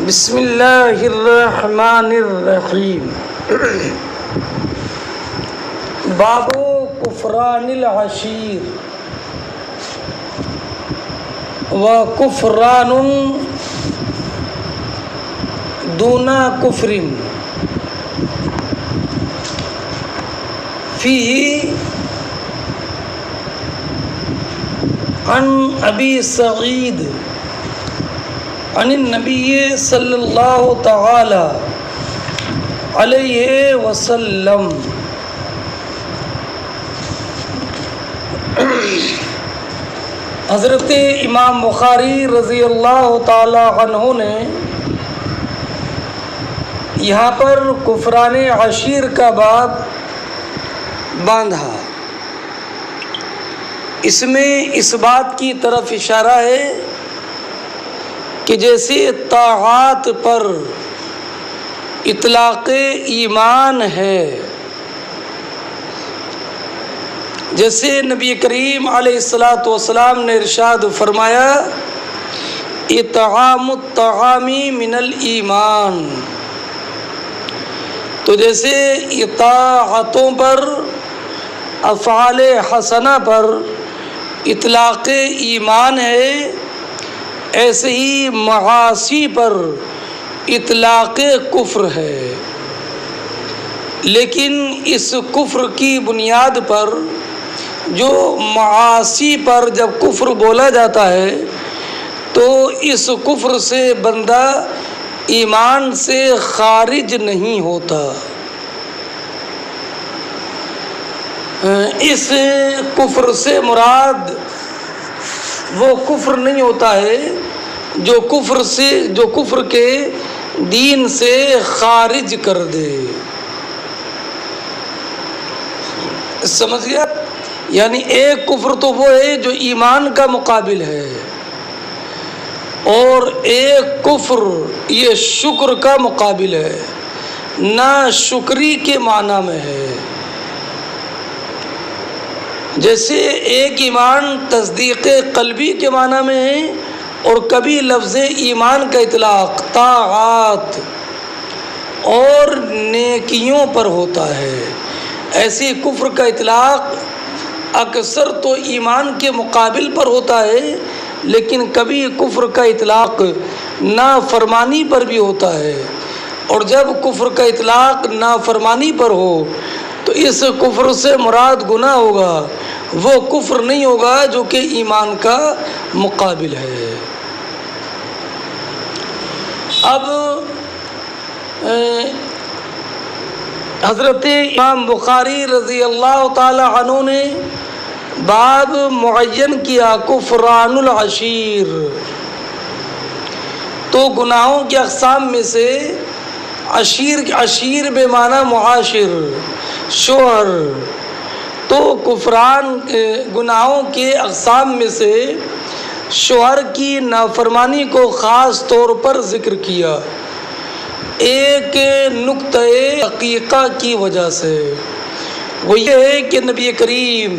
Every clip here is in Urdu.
بسم اللہ الرحمن الرحیم۔ باب کفران العشیر و کفران دون کفر فیہ عن ابی سعید عن النبی صلی اللہ تعالی علیہ وسلم حضرت امام بخاری رضی اللہ تعالی عنہ نے یہاں پر کفران عشیر کا باب باندھا۔ اس میں اس بات کی طرف اشارہ ہے کہ جیسے طاعات پر اطلاق ایمان ہے، جیسے نبی کریم علیہ الصلاۃ والسلام نے ارشاد فرمایا اطعام الطعام من الایمان، تو جیسے اطاعتوں پر افعال حسنہ پر اطلاق ایمان ہے، ایسے ہی معاصی پر اطلاق کفر ہے۔ لیکن اس کفر کی بنیاد پر جو معاصی پر جب کفر بولا جاتا ہے تو اس کفر سے بندہ ایمان سے خارج نہیں ہوتا۔ اس کفر سے مراد وہ کفر نہیں ہوتا ہے جو کفر کے دین سے خارج کر دے۔ سمجھ گیا؟ یعنی ایک کفر تو وہ ہے جو ایمان کا مقابل ہے، اور ایک کفر یہ شکر کا مقابل ہے، ناشکری کے معنی میں ہے۔ جیسے ایک ایمان تصدیق قلبی کے معنی میں ہے، اور کبھی لفظ ایمان کا اطلاق طاعات اور نیکیوں پر ہوتا ہے، ایسی کفر کا اطلاق اکثر تو ایمان کے مقابل پر ہوتا ہے، لیکن کبھی کفر کا اطلاق نافرمانی پر بھی ہوتا ہے، اور جب کفر کا اطلاق نافرمانی پر ہو تو اس کفر سے مراد گناہ ہوگا، وہ کفر نہیں ہوگا جو کہ ایمان کا مقابل ہے۔ اب حضرت امام بخاری رضی اللہ تعالی عنہ نے باب معین کیا کفران العشیر، تو گناہوں کی اقسام میں سے عشیر بے معنی معاشر، شوہر، تو کفران گناہوں کے اقسام میں سے شوہر کی نافرمانی کو خاص طور پر ذکر کیا، ایک نقطہ حقیقہ کی وجہ سے، وہ یہ ہے کہ نبی کریم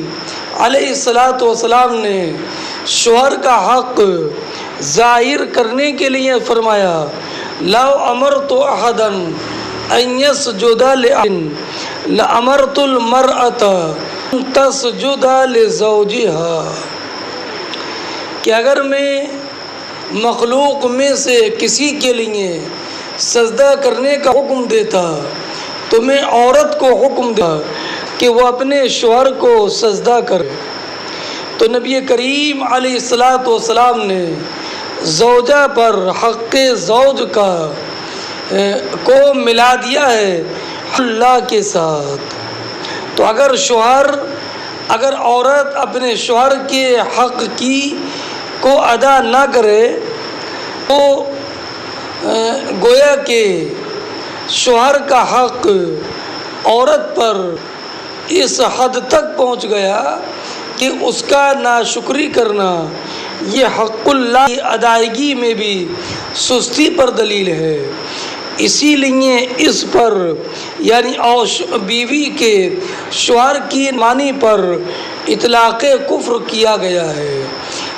علیہ الصلاۃ والسلام نے شوہر کا حق ظاہر کرنے کے لیے فرمایا لو امرت احدا ان یسجد لأحد لامرت المرأة ان تسجد لزوجها، کہ اگر میں مخلوق میں سے کسی کے لیے سجدہ کرنے کا حکم دیتا تو میں عورت کو حکم دیتا کہ وہ اپنے شوہر کو سجدہ کرے۔ تو نبی کریم علیہ الصلاۃ والسلام نے زوجہ پر حق زوج کو ملا دیا ہے اللہ کے ساتھ۔ تو اگر عورت اپنے شوہر کے حق کو ادا نہ کرے تو گویا کہ شوہر کا حق عورت پر اس حد تک پہنچ گیا کہ اس کا ناشکری کرنا یہ حق اللہ کی ادائیگی میں بھی سستی پر دلیل ہے۔ اسی لیے اس پر یعنی بیوی کے شوہر کی مانی پر اطلاق کفر کیا گیا ہے۔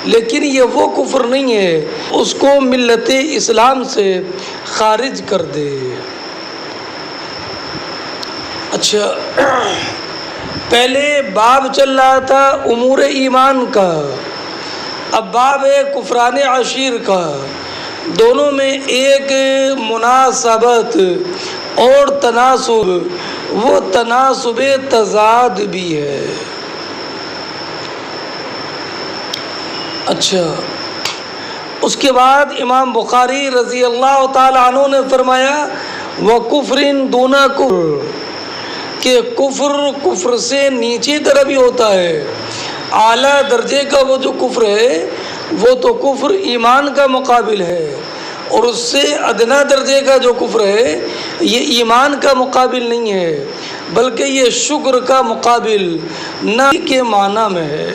لیکن یہ وہ کفر نہیں ہے اس کو ملت اسلام سے خارج کر دے۔ اچھا، پہلے باب چل رہا تھا امور ایمان کا، اب باب ہے کفران عشیر کا۔ دونوں میں ایک مناسبت اور تناسب، وہ تناسب تضاد بھی ہے۔ اچھا، اس کے بعد امام بخاری رضی اللہ تعالیٰ عنہ نے فرمایا وَكُفْرٍ دُونَ كُفْرٍ، کہ کفر سے نیچے طرح بھی ہوتا ہے۔ اعلیٰ درجے کا وہ جو کفر ہے وہ تو کفر ایمان کا مقابل ہے، اور اس سے ادنا درجے کا جو کفر ہے یہ ایمان کا مقابل نہیں ہے، بلکہ یہ شکر کا مقابل نہ کے معنی میں ہے۔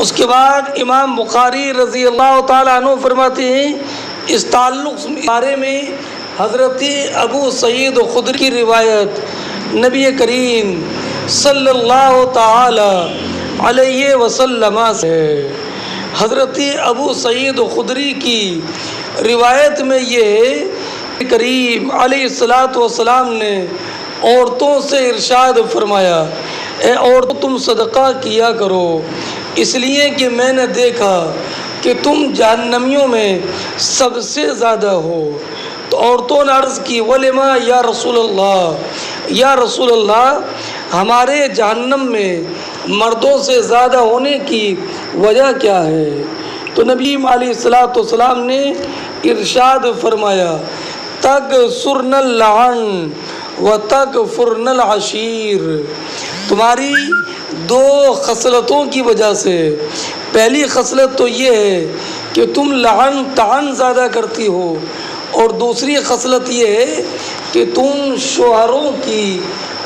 اس کے بعد امام بخاری رضی اللہ تعالیٰ عنہ فرماتے ہیں اس تعلق بارے میں حضرت ابو سعید خدری کی روایت نبی کریم صلی اللہ تعالی علیہ وسلم سے، حضرت ابو سعید خدری کی روایت میں یہ کریم علیہ السلام نے عورتوں سے ارشاد فرمایا اے عورتوں تم صدقہ کیا کرو، اس لیے کہ میں نے دیکھا کہ تم جہنمیوں میں سب سے زیادہ ہو۔ تو عورتوں نے عرض کی وَلِمَا یا رسول اللہ، یا رسول اللہ ہمارے جہنم میں مردوں سے زیادہ ہونے کی وجہ کیا ہے؟ تو نبی علیہ السلام نے ارشاد فرمایا تَكْسُرْنَ اللَّعَنَ وَتَكْفُرْنَ الْعَشِيرَ، تمہاری دو خصلتوں کی وجہ سے۔ پہلی خصلت تو یہ ہے کہ تم لعن طعن زیادہ کرتی ہو، اور دوسری خصلت یہ ہے کہ تم شوہروں کی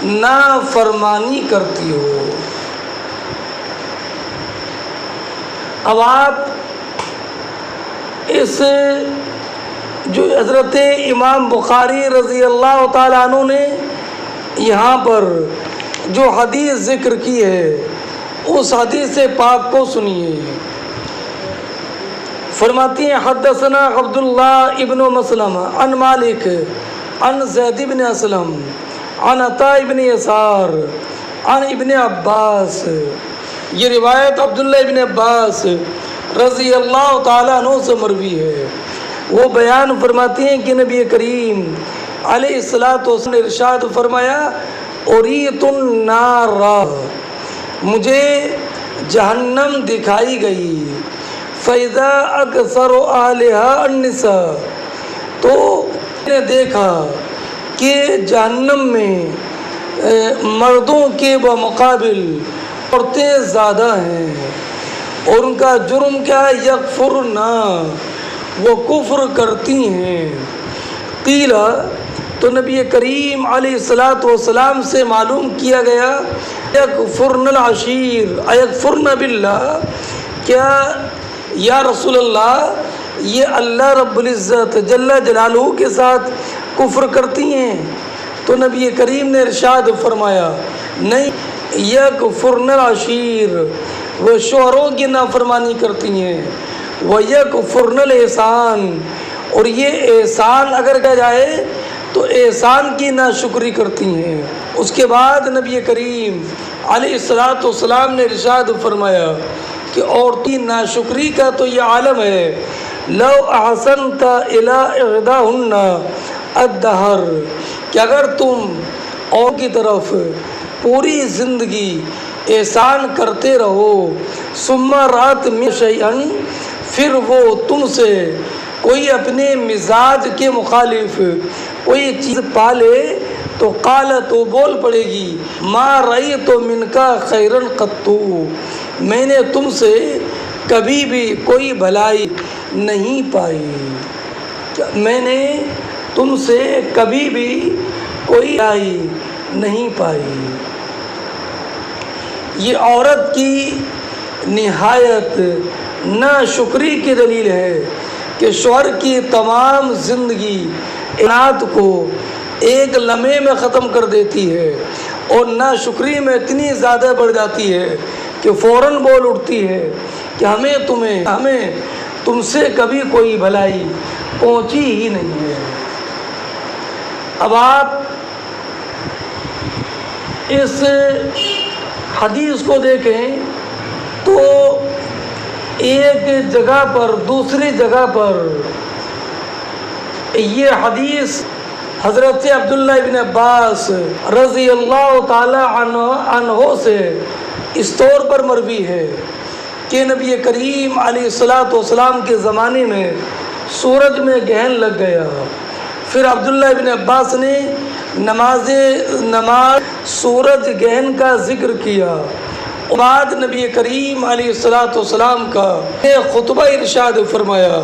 نافرمانی کرتی ہو۔ اب آپ اس جو حضرت امام بخاری رضی اللہ تعالیٰ عنہ نے یہاں پر جو حدیث ذکر کی ہے اس حدیث پاک کو سنیے۔ فرماتی ہیں حدثنا عبداللہ ابن مسلم عن مالک عن زید بن اسلم عن عطاء ابن یسار عن ابن عباس، یہ روایت عبداللہ ابن عباس رضی اللہ تعالیٰ عنہ سے مروی ہے۔ وہ بیان فرماتے ہیں کہ نبی کریم علیہ السلام نے ارشاد فرمایا اریت النار، مجھے جہنم دکھائی گئی، فَإِذَا أَكْثَرُ أَهْلِهَا النِّسَاء، تو میں نے دیکھا کہ جہنم میں مردوں کے بمقابل عورتیں زیادہ ہیں، اور ان کا جرم کیا ہے؟ یکفرنا، وہ کفر کرتی ہیں۔ قیل، تو نبی کریم علیہ السلام سے معلوم کیا گیا یکفرن العشیر ایکفرن باللہ، کیا یا رسول اللہ یہ اللہ رب العزت جل جلالہ کے ساتھ کفر کرتی ہیں؟ تو نبی کریم نے ارشاد فرمایا نہیں، یکفرن العشیر، وہ شوہروں کی نافرمانی کرتی ہیں، وَيَكْفُرْنَ الْإِحْسَانَ، اور یہ احسان اگر کہا جائے تو احسان کی ناشکری کرتی ہیں۔ اس کے بعد نبی کریم علیہ السلام نے ارشاد فرمایا کہ عورتی ناشکری کا تو یہ عالم ہے، لو احسنت الی احداہن الدہر، کہ اگر تم اور کی طرف پوری زندگی احسان کرتے رہو، ثم رات میں شیئن، پھر وہ تم سے کوئی اپنے مزاج کے مخالف کوئی چیز پالے تو قالت، تو بول پڑے گی ما رأیت منک خیرا قط، میں نے تم سے کبھی بھی کوئی بھلائی نہیں پائی، میں نے تم سے کبھی بھی کوئی بھلائی نہیں پائی۔ یہ عورت کی نہایت ناشکری کی دلیل ہے کہ شوہر کی تمام زندگی انات کو ایک لمحے میں ختم کر دیتی ہے، اور ناشکری میں اتنی زیادہ بڑھ جاتی ہے کہ فوراً بول اٹھتی ہے کہ ہمیں تم سے کبھی کوئی بھلائی پہنچی ہی نہیں ہے۔ اب آپ اس حدیث کو دیکھیں تو ایک جگہ پر دوسری جگہ پر یہ حدیث حضرت عبداللہ بن عباس رضی اللہ تعالی عنہ سے اس طور پر مروی ہے کہ نبی کریم علیہ الصلاۃ والسلام کے زمانے میں سورج میں گرہن لگ گیا، پھر عبداللہ بن عباس نے نماز سورج گرہن کا ذکر کیا، بعد نبی کریم علیہ الصلاۃ والسلام کا خطبہ ارشاد فرمایا،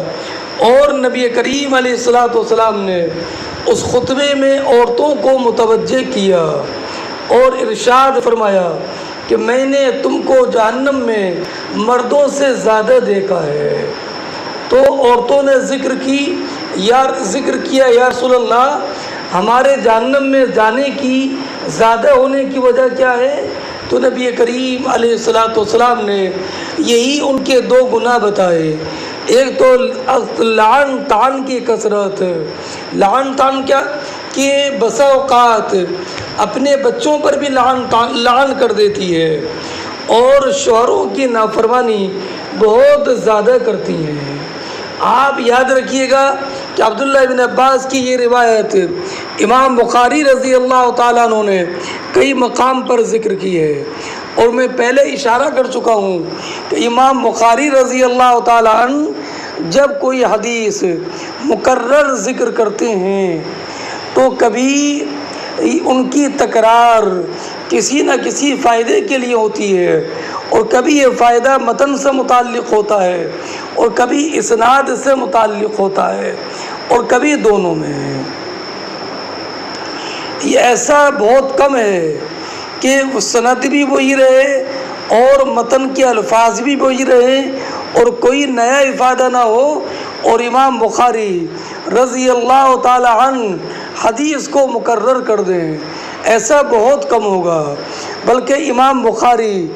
اور نبی کریم علیہ الصلاۃ والسلام نے اس خطبے میں عورتوں کو متوجہ کیا اور ارشاد فرمایا کہ میں نے تم کو جہنم میں مردوں سے زیادہ دیکھا ہے۔ تو عورتوں نے ذکر کیا یا رسول اللہ ہمارے جہنم میں جانے کی زیادہ ہونے کی وجہ کیا ہے؟ تو نبی کریم علیہ الصلاۃ والسلام نے یہی ان کے دو گناہ بتائے، ایک تو لعن طعن کی کثرت، لعن طعن کیا کہ بسا اوقات اپنے بچوں پر بھی لعن کر دیتی ہے، اور شوہروں کی نافرمانی بہت زیادہ کرتی ہیں۔ آپ یاد رکھیے گا کہ عبداللہ بن عباس کی یہ روایت امام بخاری رضی اللہ تعالیٰ عنہ نے کئی مقام پر ذکر کی ہے، اور میں پہلے اشارہ کر چکا ہوں کہ امام بخاری رضی اللہ تعالیٰ عنہ جب کوئی حدیث مکرر ذکر کرتے ہیں تو کبھی ان کی تکرار کسی نہ کسی فائدے کے لیے ہوتی ہے، اور کبھی یہ فائدہ متن سے متعلق ہوتا ہے، اور کبھی اسناد سے متعلق ہوتا ہے، اور کبھی دونوں میں۔ یہ ایسا بہت کم ہے کہ سند بھی وہی رہے اور متن کے الفاظ بھی وہی رہے اور کوئی نیا افادہ نہ ہو، اور امام بخاری رضی اللہ تعالی عنہ حدیث کو مکرر کر دیں، ایسا بہت کم ہوگا۔ بلکہ امام بخاری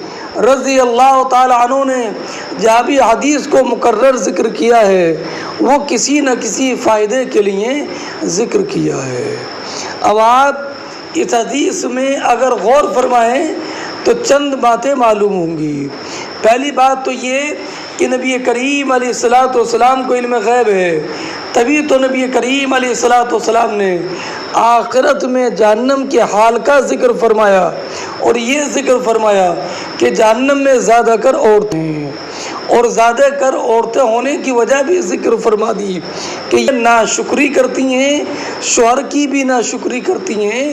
رضی اللہ تعالی عنہ نے جہاں بھی حدیث کو مکرر ذکر کیا ہے وہ کسی نہ کسی فائدے کے لیے ذکر کیا ہے۔ اب آپ اس حدیث میں اگر غور فرمائیں تو چند باتیں معلوم ہوں گی۔ پہلی بات تو یہ کہ نبی کریم علیہ الصلاۃ والسلام کو علم غیب ہے، تبھی تو نبی کریم علیہ الصلاۃ والسلام نے آخرت میں جہنم کے حال کا ذکر فرمایا، اور یہ ذکر فرمایا کہ جہنم میں زیادہ کر عورتیں ہیں، اور زیادہ کر عورتیں ہونے کی وجہ بھی ذکر فرما دی کہ یہ ناشکری کرتی ہیں، شوہر کی بھی ناشکری کرتی ہیں،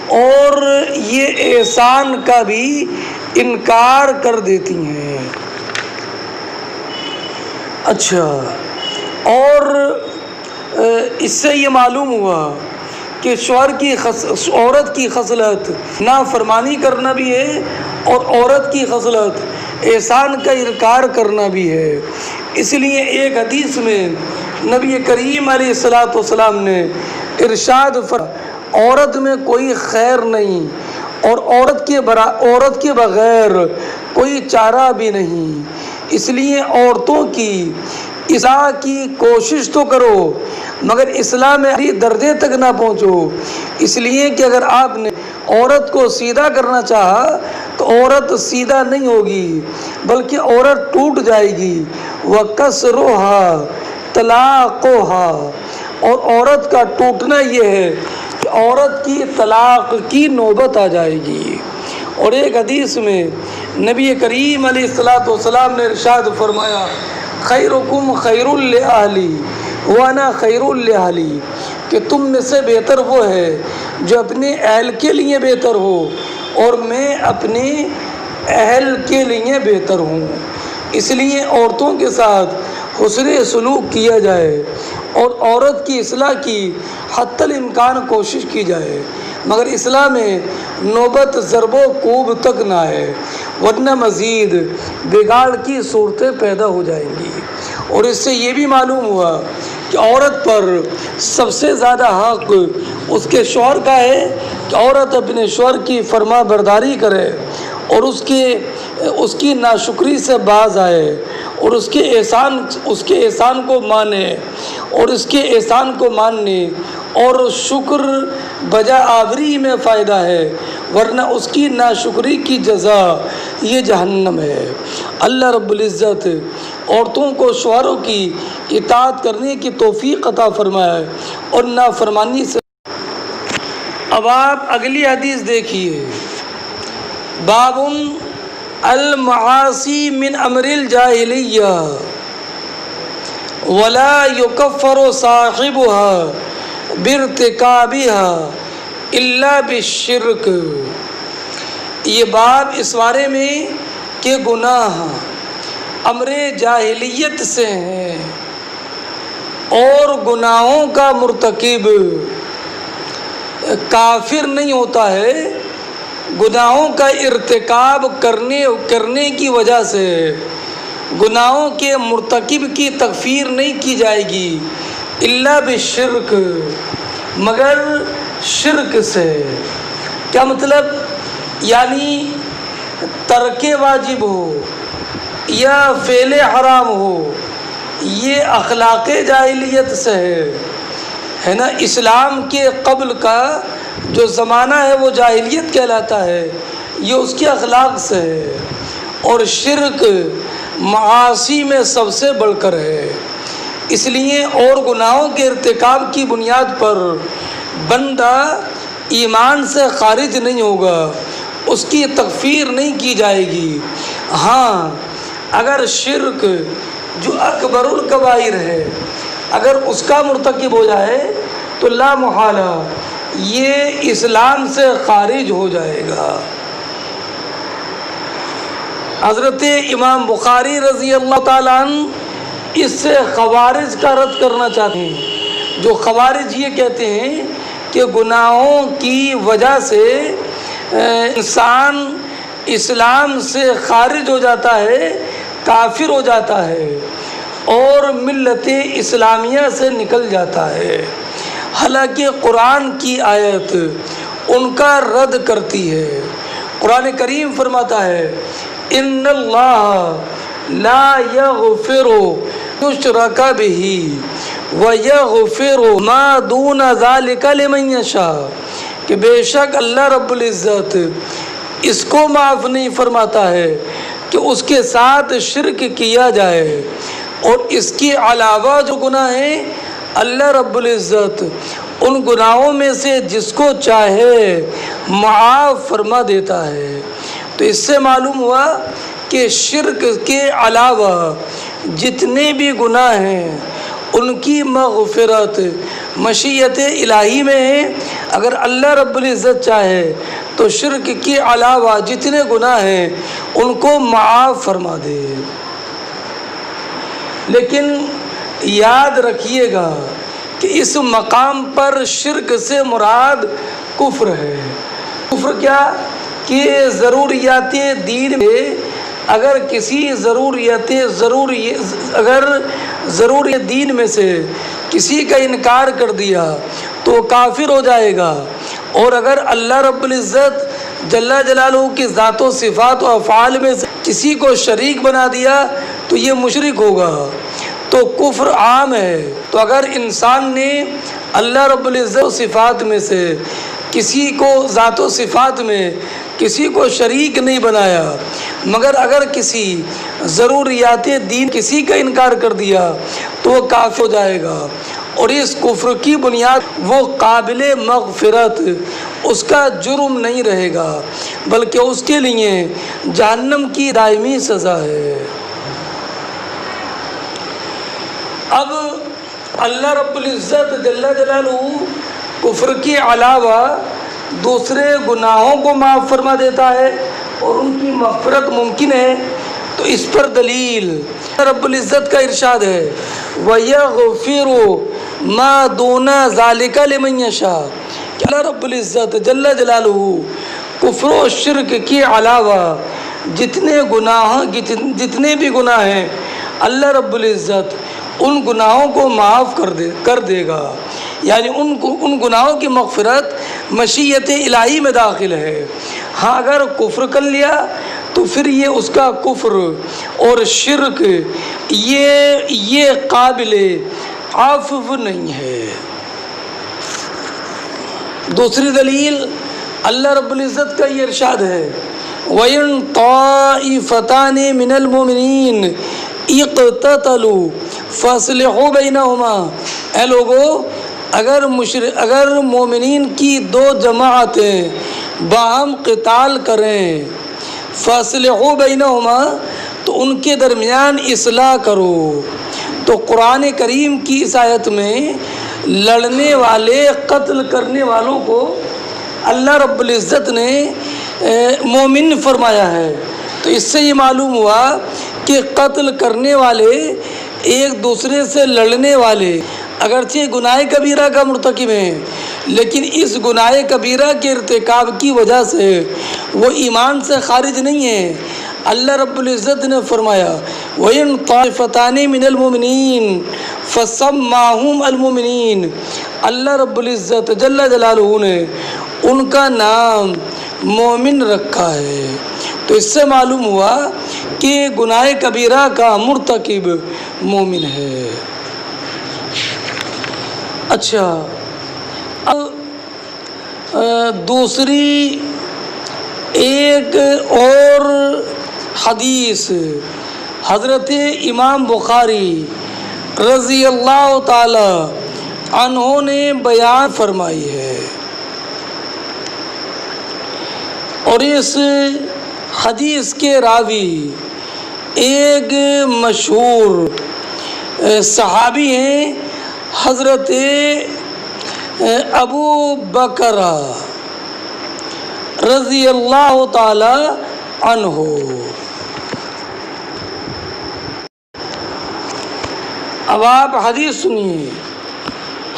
اور یہ احسان کا بھی انکار کر دیتی ہیں۔ اچھا، اور اس سے یہ معلوم ہوا کہ عورت کی خصلت نافرمانی کرنا بھی ہے، اور عورت کی خصلت احسان کا انکار کرنا بھی ہے۔ اس لیے ایک حدیث میں نبی کریم علیہ الصلاۃ والسلام نے ارشاد فرمایا عورت میں کوئی خیر نہیں، اور عورت کے بغیر کوئی چارہ بھی نہیں، اس لیے عورتوں کی اصلاح کی کوشش تو کرو مگر اصلاح میں درجے تک نہ پہنچو، اس لیے کہ اگر آپ نے عورت کو سیدھا کرنا چاہا تو عورت سیدھا نہیں ہوگی بلکہ عورت ٹوٹ جائے گی، وَكَسْرُهَا طَلَاقُهَا، اور عورت کا ٹوٹنا یہ ہے کہ عورت کی طلاق کی نوبت آ جائے گی۔ اور ایک حدیث میں نبی کریم علیہ الصلاۃ والسلام نے ارشاد فرمایا خیرکم خیر لأہلی وانا خیر لأہلی، کہ تم میں سے بہتر وہ ہے جو اپنے اہل کے لیے بہتر ہو اور میں اپنے اہل کے لیے بہتر ہوں۔ اس لیے عورتوں کے ساتھ حسن سلوک کیا جائے اور عورت کی اصلاح کی حتی الامکان کوشش کی جائے، مگر اصلاح میں نوبت ضرب و کوب تک نہ ہے، ورنہ مزید بگاڑ کی صورتیں پیدا ہو جائیں گی۔ اور اس سے یہ بھی معلوم ہوا کہ عورت پر سب سے زیادہ حق اس کے شوہر کا ہے کہ عورت اپنے شوہر کی فرما برداری کرے اور اس کی ناشکری سے باز آئے اور اس کے احسان کو مانے اور اس کے احسان کو ماننے اور شکر بجا آوری میں فائدہ ہے، ورنہ اس کی ناشکری کی جزا یہ جہنم ہے۔ اللہ رب العزت عورتوں کو شوہروں کی اطاعت کرنے کی توفیق عطا فرمائے اور نافرمانی سے۔ اب آپ اگلی حدیث دیکھیے، باب المعاصی من امر الجاہلیہ ولا یکفر صاحبها بارتکابها الا بالشرک۔ یہ باب اس بارے میں کہ گناہ امر جاہلیت سے ہیں اور گناہوں کا مرتکب کافر نہیں ہوتا ہے، گناہوں کا ارتکاب کرنے کی وجہ سے گناہوں کے مرتکب کی تکفیر نہیں کی جائے گی الا بالشرک، مگر شرک سے۔ کیا مطلب؟ یعنی ترک واجب ہو یا فعل حرام ہو، یہ اخلاق جاہلیت سے ہے نا۔ اسلام کے قبل کا جو زمانہ ہے وہ جاہلیت کہلاتا ہے، یہ اس کے اخلاق سے ہے، اور شرک معاصی میں سب سے بڑھ کر ہے۔ اس لیے اور گناہوں کے ارتکاب کی بنیاد پر بندہ ایمان سے خارج نہیں ہوگا، اس کی تکفیر نہیں کی جائے گی۔ ہاں، اگر شرک جو اکبر الکبائر ہے اگر اس کا مرتکب ہو جائے تو لا محالہ یہ اسلام سے خارج ہو جائے گا۔ حضرت امام بخاری رضی اللہ تعالیٰ عنہ اس سے خوارج کا رد کرنا چاہتے ہیں، جو خوارج یہ کہتے ہیں کہ گناہوں کی وجہ سے انسان اسلام سے خارج ہو جاتا ہے، کافر ہو جاتا ہے اور ملت اسلامیہ سے نکل جاتا ہے، حالانکہ قرآن کی آیت ان کا رد کرتی ہے۔ قرآن کریم فرماتا ہے ان اللہ لا یغفر یشرک بہ ویغفر ما دون ذلک لمن یشاء، کہ بے شک اللہ رب العزت اس کو معاف نہیں فرماتا ہے کہ اس کے ساتھ شرک کیا جائے، اور اس کے علاوہ جو گناہ ہیں اللہ رب العزت ان گناہوں میں سے جس کو چاہے معاف فرما دیتا ہے۔ تو اس سے معلوم ہوا کہ شرک کے علاوہ جتنے بھی گناہ ہیں ان کی مغفرت مشیت الہی میں ہے۔ اگر اللہ رب العزت چاہے تو شرک کے علاوہ جتنے گناہ ہیں ان کو معاف فرما دے۔ لیکن یاد رکھیے گا کہ اس مقام پر شرک سے مراد کفر ہے۔ کفر کیا؟ کہ ضروریات دین میں اگر کسی ضروری دین میں سے کسی کا انکار کر دیا تو وہ کافر ہو جائے گا، اور اگر اللہ رب العزت جل جلالہ کی ذات و صفات و افعال میں سے کسی کو شریک بنا دیا تو یہ مشرک ہوگا۔ تو کفر عام ہے۔ تو اگر انسان نے اللہ رب العزت و صفات میں سے کسی کو ذات و صفات میں کسی کو شریک نہیں بنایا، مگر اگر کسی ضروریات دین کسی کا انکار کر دیا تو وہ کافر ہو جائے گا، اور اس کفر کی بنیاد وہ قابل مغفرت اس کا جرم نہیں رہے گا، بلکہ اس کے لیے جہنم کی دائمی سزا ہے۔ اب اللہ رب العزت جل جلالہ کفر کے علاوہ دوسرے گناہوں کو معاف فرما دیتا ہے اور ان کی مغفرت ممکن ہے، تو اس پر دلیل رب العزت کا ارشاد ہے وَيَغْفِرُ مَا دُونَ ذَلِكَ لِمَن يَشَاءُ، کہ اللہ رب العزت جل جلالہ کفر و شرک کے علاوہ جتنے بھی گناہ ہیں اللہ رب العزت ان گناہوں کو معاف کر دے گا، یعنی ان گناہوں کی مغفرت مشیت الہی میں داخل ہے۔ ہاں اگر کفر کر لیا تو پھر یہ اس کا کفر اور شرک یہ قابل عفو نہیں ہے۔ دوسری دلیل اللہ رب العزت کا یہ ارشاد ہے وَإِن طَائِفَتَانِ مِنَ الْمُؤْمِنِينَ اقتتلوا فاصلحوا بینہما۔ اے لوگو، اگر مومنین کی دو جماعتیں باہم قتال کریں، فاصلحوا بینہما، تو ان کے درمیان اصلاح کرو۔ تو قرآن کریم کی اس آیت میں لڑنے والے، قتل کرنے والوں کو اللہ رب العزت نے مومن فرمایا ہے۔ تو اس سے یہ معلوم ہوا کہ قتل کرنے والے، ایک دوسرے سے لڑنے والے، اگرچہ گناہ کبیرہ کا مرتکب ہیں، لیکن اس گناہ کبیرہ کے ارتکاب کی وجہ سے وہ ایمان سے خارج نہیں ہیں۔ اللہ رب العزت نے فرمایا وَإِن طَائِفَتَانِ مِنَ الْمُؤْمِنِينَ فَسَمَّاهُمْ الْمُؤْمِنِينَ۔ اللہ رب العزت جل جلالہ نے ان کا نام مومن رکھا ہے۔ تو اس سے معلوم ہوا کہ گناہ کبیرہ کا مرتکب مومن ہے۔ اچھا، دوسری ایک اور حدیث حضرت امام بخاری رضی اللہ تعالی عنہ نے بیان فرمائی ہے، اور اس حدیث کے راوی ایک مشہور صحابی ہیں حضرت ابو بکر رضی اللہ تعالی عنہ۔ اب آپ حدیث سنیے۔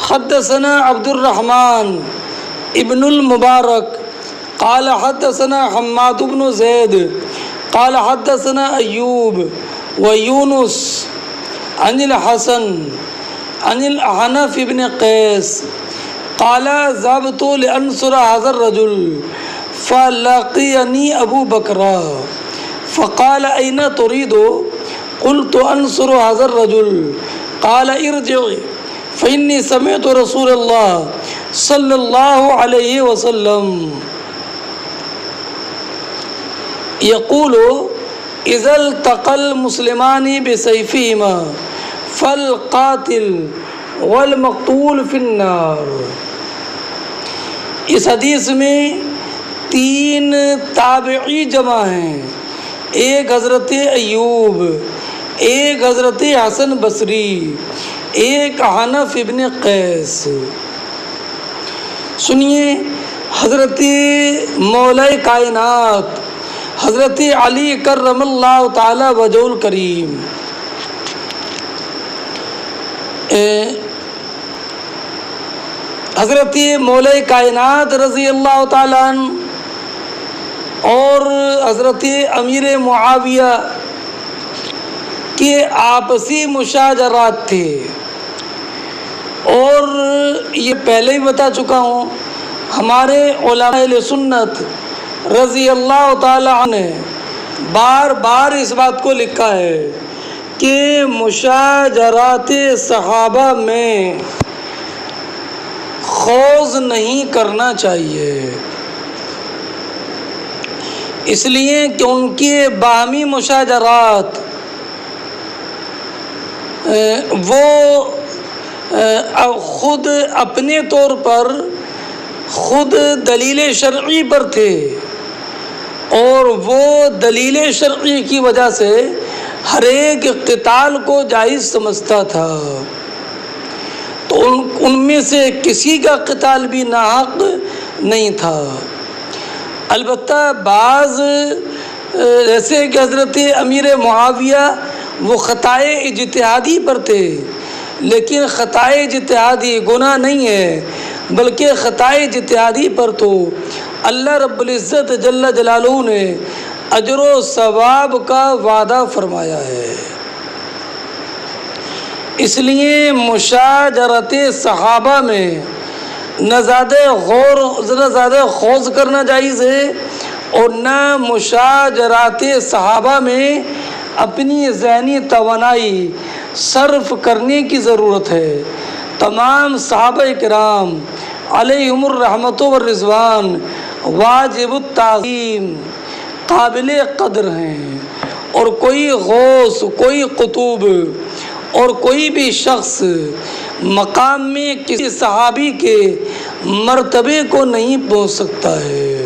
حدثنا عبد الرحمن ابن المبارک قال حدثنا حماد بن زید قال حدثنا ایوب ویونس عن الحسن عن الأحنف بن قیس قال ذهبت لأنصر هذا الرجل فلقيني أبو بكر فقال أين تريد؟ قلت أنصر هذا الرجل قال ارجع فإني سمعت رسول الله صلى الله عليه وسلم يقول إذا التقى المسلمان بسيفهما فالقاتل والمقتول في النار۔ اس حدیث میں تین تابعی جمع ہیں، ایک حضرت ایوب، ایک حضرت حسن بصری، ایک حنف ابن قیس۔ سنیے، حضرت مولا کائنات حضرت علی کرم اللہ تعالی وجہ الکریم حضرت مولا کائنات رضی اللہ تعالیٰ عنہ اور حضرت امیر معاویہ کے آپسی مشاجرات تھے، اور یہ پہلے ہی بتا چکا ہوں، ہمارے علماء اہل سنت رضی اللہ تعالیٰ عنہ نے بار بار اس بات کو لکھا ہے کہ مشاجرات صحابہ میں خوض نہیں کرنا چاہیے، اس لیے کہ ان کے باہمی مشاجرات وہ خود اپنے طور پر خود دلیل شرعی پر تھے، اور وہ دلیل شرعی کی وجہ سے ہر ایک قتال کو جائز سمجھتا تھا، تو ان میں سے کسی کا قتال بھی ناحق نہیں تھا۔ البتہ بعض جیسے کہ حضرت امیر معاویہ وہ خطائے اجتہادی پر تھے، لیکن خطائے اجتہادی گناہ نہیں ہے، بلکہ خطائے اجتہادی پر تو اللہ رب العزت جل جلالہ نے اجر و ثواب کا وعدہ فرمایا ہے۔ اس لیے مشاجرت صحابہ میں نہ زیادہ خوض کرنا جائز ہے، اور نہ مشاجرات صحابہ میں اپنی ذہنی توانائی صرف کرنے کی ضرورت ہے۔ تمام صحابہ کرام علیہم الرحمت والرضوان واجب التعظیم، قابل قدر ہیں، اور کوئی غوث، کوئی قطب اور کوئی بھی شخص مقام میں کسی صحابی کے مرتبے کو نہیں پہنچ سکتا ہے۔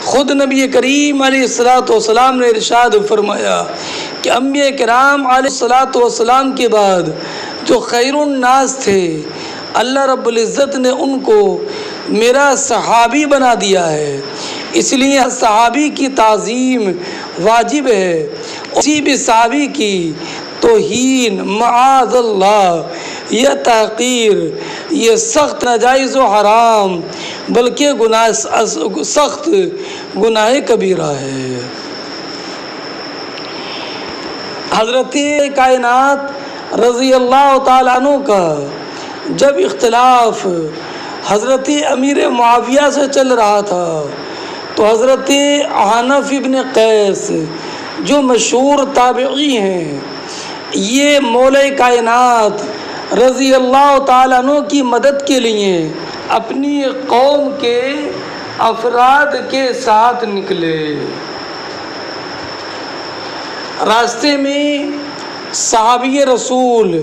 خود نبی کریم علیہ الصلوۃ والسلام نے ارشاد فرمایا کہ انبیاء کرام علیہ الصلوۃ والسلام کے بعد جو خیر الناس تھے، اللہ رب العزت نے ان کو میرا صحابی بنا دیا ہے، اس لیے صحابی کی تعظیم واجب ہے۔ کسی بھی صحابی کی توہین، معاذ اللہ، یہ تحقیر، یہ سخت ناجائز و حرام بلکہ سخت گناہ کبیرہ ہے۔ حضرت کائنات رضی اللہ تعالیٰ عنہ کا جب اختلاف حضرت امیر معاویہ سے چل رہا تھا تو حضرت حنف ابن قیس جو مشہور تابعی ہیں، یہ مولا کائنات رضی اللہ تعالیٰ عنہ کی مدد کے لیے اپنی قوم کے افراد کے ساتھ نکلے۔ راستے میں صحابی رسول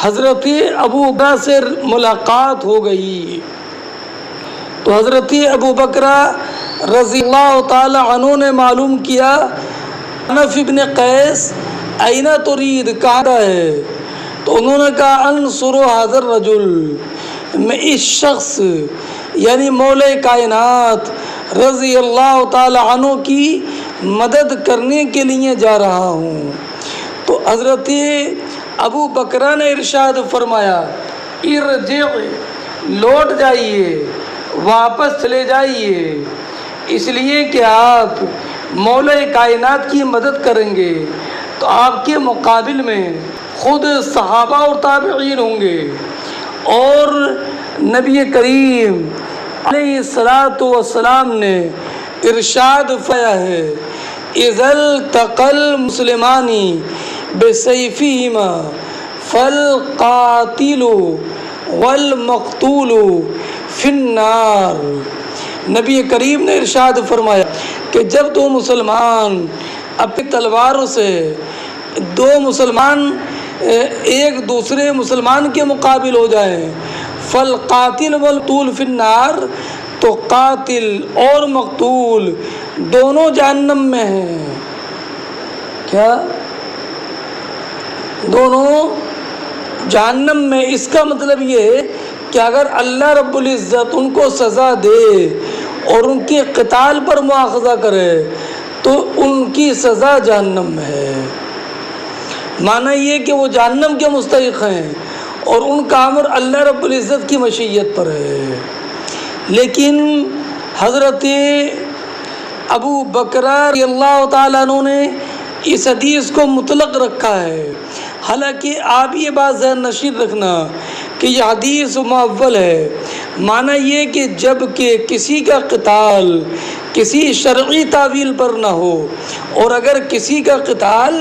حضرت ابو بکر سے ملاقات ہو گئی تو حضرت ابو بکر رضی اللہ تعالی عنہ نے معلوم کیا، حنف ابن قیس این ترید، کہاں ہے؟ تو انہوں نے کہا انصر ھذا الرجل، میں اس شخص یعنی مولا کائنات رضی اللہ تعالی عنہ کی مدد کرنے کے لیے جا رہا ہوں۔ تو حضرت ابو بکر نے ارشاد فرمایا ارجع، لوٹ جائیے، واپس چلے جائیے، اس لیے کہ آپ مولا کائنات کی مدد کریں گے تو آپ کے مقابل میں خود صحابہ اور تابعین ہوں گے، اور نبی کریم علیہ الصلاۃ والسلام نے ارشاد فرمایا ہے اذا التقى المسلمان بسيفهما فالقاتل والمقتول في النار۔ نبی کریم نے ارشاد فرمایا کہ جب دو مسلمان اپنی تلواروں سے، دو مسلمان ایک دوسرے مسلمان کے مقابل ہو جائیں، فالقاتل والمقتول فی النار، تو قاتل اور مقتول دونوں جہنم میں ہیں۔ کیا؟ دونوں جہنم میں۔ اس کا مطلب یہ ہے کہ اگر اللہ رب العزت ان کو سزا دے اور ان کے قتال پر مواخذہ کرے تو ان کی سزا جہنم میں ہے۔ معنی یہ کہ وہ جہنم کے مستحق ہیں اور ان کا امر اللہ رب العزت کی مشیت پر ہے۔ لیکن حضرت ابو بکر رضی اللہ تعالیٰ عنہ نے اس حدیث کو مطلق رکھا ہے، حالانکہ آپ یہ بات ذہن نشین رکھنا کہ یہ حدیث معول ہے۔ معنی یہ کہ جب کہ کسی کا قتال کسی شرعی تعویل پر نہ ہو، اور اگر کسی کا قتال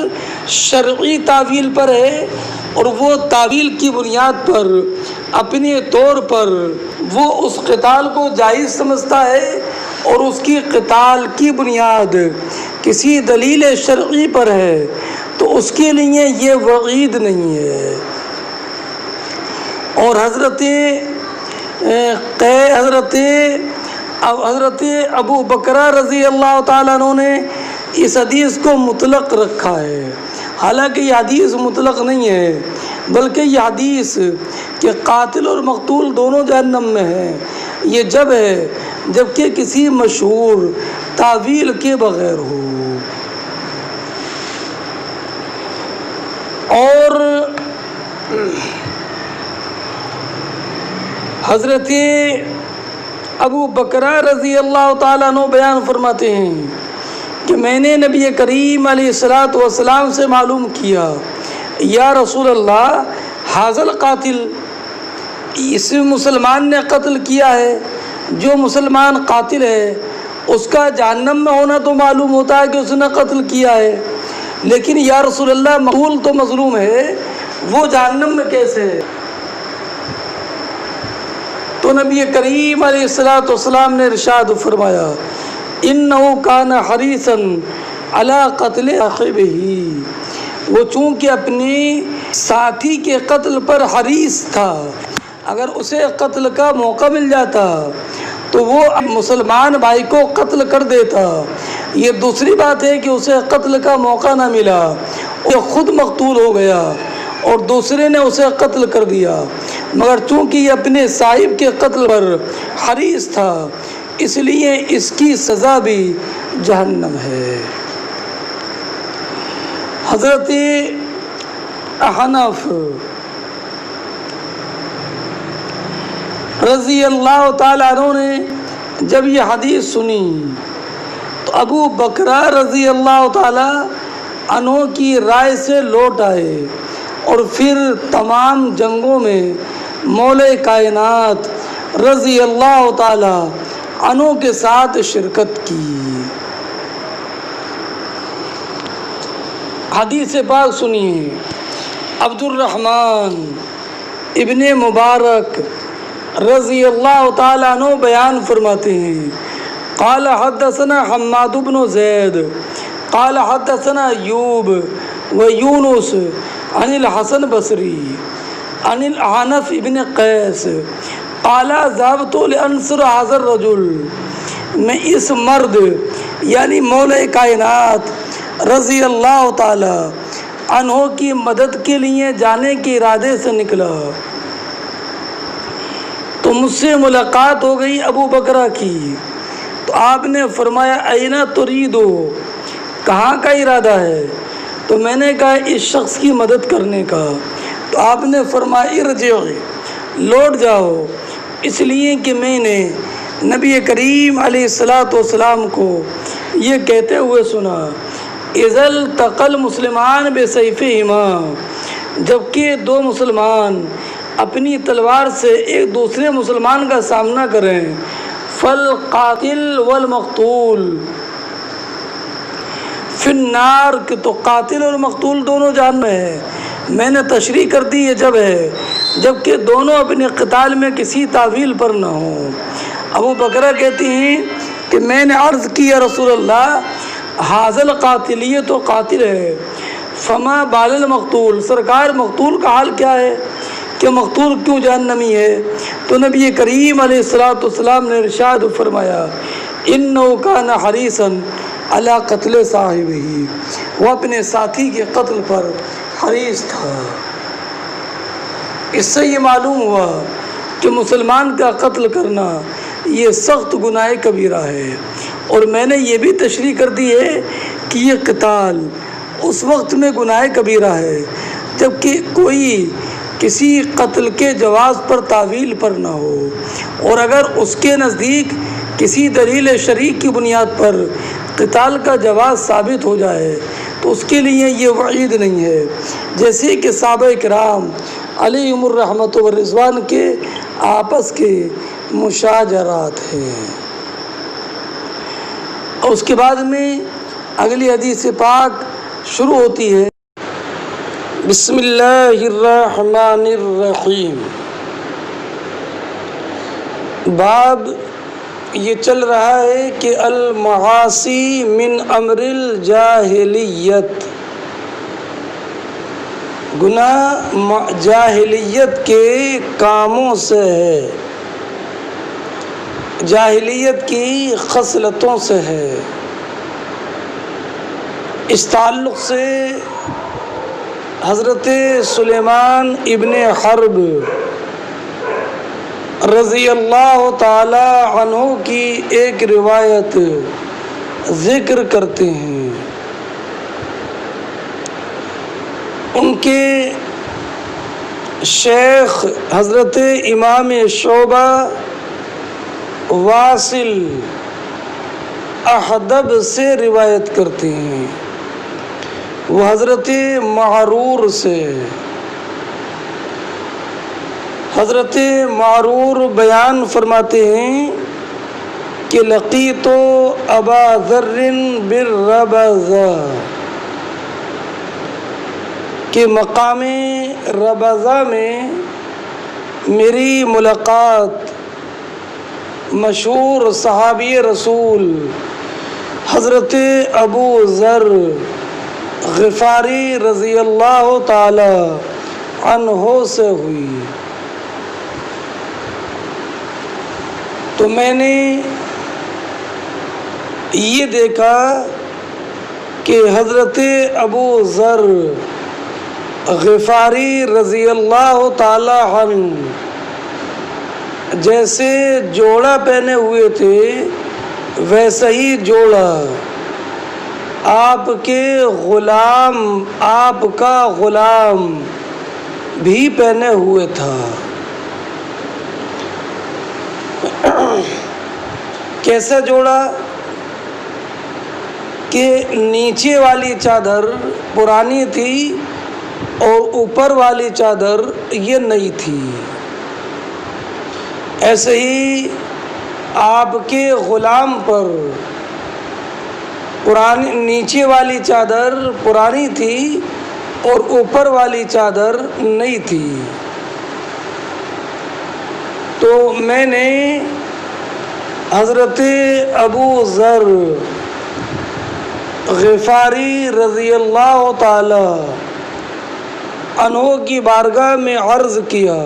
شرعی تعویل پر ہے اور وہ تعویل کی بنیاد پر اپنے طور پر وہ اس قتال کو جائز سمجھتا ہے اور اس کی قتال کی بنیاد کسی دلیل شرعی پر ہے تو اس کے لیے یہ وعید نہیں ہے۔ اور حضرت ابو بکر رضی اللہ تعالیٰ عنہ نے اس حدیث کو مطلق رکھا ہے، حالانکہ یہ حدیث مطلق نہیں ہے، بلکہ یہ حدیث کہ قاتل اور مقتول دونوں جہنم میں ہیں، یہ جب ہے جبکہ کسی مشہور تعویل کے بغیر ہو۔ اور حضرت ابو بکر رضی اللہ تعالیٰ عنہ بیان فرماتے ہیں کہ میں نے نبی کریم علیہ الصلوۃ والسلام سے معلوم کیا، یا رسول اللہ حاضل قاتل، اس مسلمان نے قتل کیا ہے، جو مسلمان قاتل ہے اس کا جہنم میں ہونا تو معلوم ہوتا ہے کہ اس نے قتل کیا ہے، لیکن یا رسول اللہ مقتول تو مظلوم ہے، وہ جہنم میں کیسے ہے؟ تو نبی کریم علیہ الصلوۃ والسلام نے ارشاد فرمایا انہ کان حریصا علی قتل صاحبہ، وہ چونکہ اپنی ساتھی کے قتل پر حریص تھا، اگر اسے قتل کا موقع مل جاتا تو وہ مسلمان بھائی کو قتل کر دیتا۔ یہ دوسری بات ہے کہ اسے قتل کا موقع نہ ملا، وہ خود مقتول ہو گیا اور دوسرے نے اسے قتل کر دیا، مگر چونکہ یہ اپنے صاحب کے قتل پر حریص تھا اس لیے اس کی سزا بھی جہنم ہے۔ حضرت احنف رضی اللہ تعالیٰ عنہ نے جب یہ حدیث سنی تو ابو بکرہ رضی اللہ تعالیٰ عنہ کی رائے سے لوٹ آئے اور پھر تمام جنگوں میں مولا کائنات رضی اللہ تعالیٰ عنہ کے ساتھ شرکت کی۔ حدیث پاک سنیے، عبد الرحمن ابن مبارک رضی اللہ تعالیٰ عنہ بیان فرماتے ہیں قال حدثنا حماد بن زید قال حدثنا ایوب و یونس عن الحسن بصری عن الاحنف ابن قیس قال ذهبت لانصر هذا الرجل، میں اس مرد یعنی مولا کائنات رضی اللہ تعالی عنہ کی مدد کے لیے جانے کے ارادے سے نکلا تو مجھ سے ملاقات ہو گئی ابو بکرہ کی، تو آپ نے فرمایا اینا تریدو، کہاں کا ارادہ ہے؟ تو میں نے کہا اس شخص کی مدد کرنے کا۔ تو آپ نے فرمایا ارجع، لوٹ جاؤ، اس لیے کہ میں نے نبی کریم علیہ الصلوۃ والسلام کو یہ کہتے ہوئے سنا اذا التقى المسلمان بسیفہما، جبکہ دو مسلمان اپنی تلوار سے ایک دوسرے مسلمان کا سامنا کریں فالقاتل والمقتول فی النار، کہ تو قاتل اور مقتول دونوں جہنم میں ہے۔ میں نے تشریح کر دی یہ جب ہے جبکہ دونوں اپنے قتال میں کسی تعویل پر نہ ہوں۔ ابو بکرہ کہتی ہیں کہ میں نے عرض کی یا رسول اللہ حاضل قاتل، یہ تو قاتل ہے، فما بال المقتول، سرکار مقتول کا حال کیا ہے کہ مقتول کیوں جہنمی ہے؟ تو نبی کریم علیہ الصلوۃ والسلام نے ارشاد فرمایا انہ کان حریصا علی قتل صاحبہ، وہ اپنے ساتھی کے قتل پر حریص تھا۔ اس سے یہ معلوم ہوا کہ مسلمان کا قتل کرنا یہ سخت گناہ کبیرہ ہے، اور میں نے یہ بھی تشریح کر دی ہے کہ یہ قتال اس وقت میں گناہ کبیرہ ہے جب کہ کوئی کسی قتل کے جواز پر تعویل پر نہ ہو، اور اگر اس کے نزدیک کسی دلیل شرعی کی بنیاد پر قتال کا جواز ثابت ہو جائے تو اس کے لیے یہ وعید نہیں ہے، جیسے کہ صحابہ کرام علیہم الرحمۃ والرضوان کے آپس کے مشاجرات ہیں۔ اور اس کے بعد میں اگلی حدیث پاک شروع ہوتی ہے بسم اللہ الرحمن الرحیم۔ باب یہ چل رہا ہے کہ المعاصی من امر الجاہلیت، گناہ جاہلیت کے کاموں سے ہے، جاہلیت کی خصلتوں سے ہے۔ اس تعلق سے حضرت سلیمان ابن حرب رضی اللہ تعالی عنہ کی ایک روایت ذکر کرتے ہیں۔ ان کے شیخ حضرت امام شعبہ واصل احدب سے روایت کرتے ہیں، وہ حضرت معرور سے۔ حضرت معرور بیان فرماتے ہیں کہ لقیت ابا ذر بالربذہ، کہ مقام ربذہ میں میری ملاقات مشہور صحابی رسول حضرت ابو ذر غفاری رضی اللہ تعالی عنہ سے ہوئی۔ تو میں نے یہ دیکھا کہ حضرت ابو ذر غفاری رضی اللہ تعالی عنہ جیسے جوڑا پہنے ہوئے تھے ویسا ہی جوڑا آپ کے غلام، آپ کا غلام بھی پہنے ہوئے تھا۔ کیسا جوڑا کہ نیچے والی چادر پرانی تھی اور اوپر والی چادر یہ نئی تھی۔ ایسے ہی آپ کے غلام پر پرانی نیچے والی چادر پرانی تھی اور اوپر والی چادر نئی تھی۔ تو میں نے حضرت ابو ذر غفاری رضی اللہ تعالی عنہ کی بارگاہ میں عرض کیا،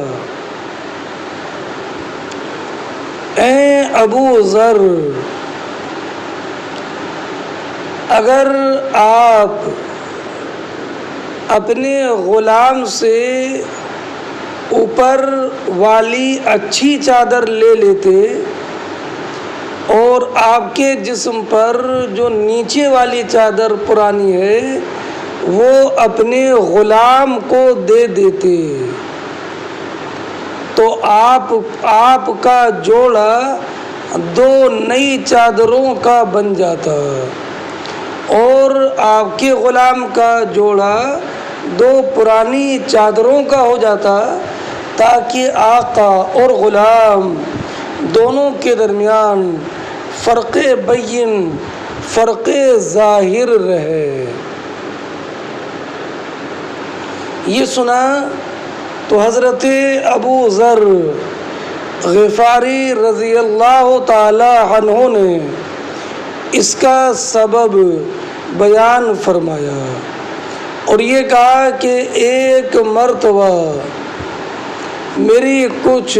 اے ابو ذر، اگر آپ اپنے غلام سے اوپر والی اچھی چادر لے لیتے اور آپ کے جسم پر جو نیچے والی چادر پرانی ہے وہ اپنے غلام کو دے دیتے تو آپ کا جوڑا دو نئی چادروں کا بن جاتا اور آپ کے غلام کا جوڑا دو پرانی چادروں کا ہو جاتا، تاکہ آقا اور غلام دونوں کے درمیان فرق بین، فرق ظاہر رہے۔ یہ سنا تو حضرت ابو ذر غفاری رضی اللہ تعالی عنہ نے اس کا سبب بیان فرمایا اور یہ کہا کہ ایک مرتبہ میری کچھ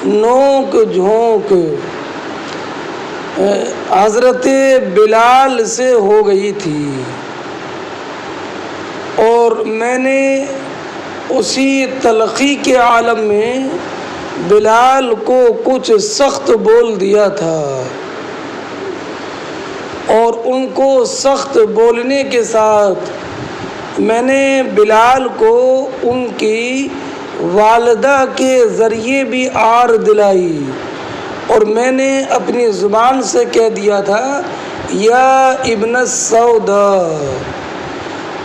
نوک جھونک حضرت بلال سے ہو گئی تھی اور میں نے اسی تلخی کے عالم میں بلال کو کچھ سخت بول دیا تھا اور ان کو سخت بولنے کے ساتھ میں نے بلال کو ان کی والدہ کے ذریعے بھی آر دلائی اور میں نے اپنی زبان سے کہہ دیا تھا، یا ابن السودا،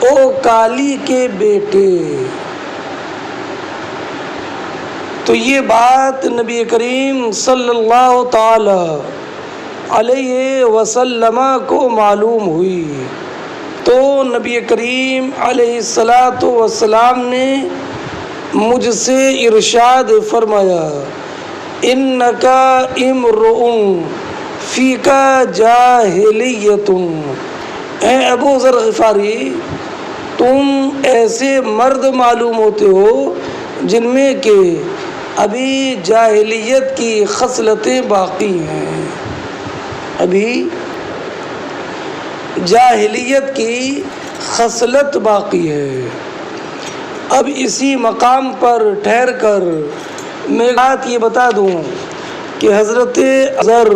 او کالی کے بیٹے۔ تو یہ بات نبی کریم صلی اللہ تعالی علیہ وسلم کو معلوم ہوئی تو نبی کریم علیہ السلام نے مجھ سے ارشاد فرمایا، انکا امرؤ فیکا جاہلیت، اے ابو ذر غفاری، تم ایسے مرد معلوم ہوتے ہو جن میں کہ ابھی جاہلیت کی خصلتیں باقی ہیں، ابھی جاہلیت کی خصلت باقی ہے۔ اب اسی مقام پر ٹھہر کر میں بات یہ بتا دوں کہ حضرت ذر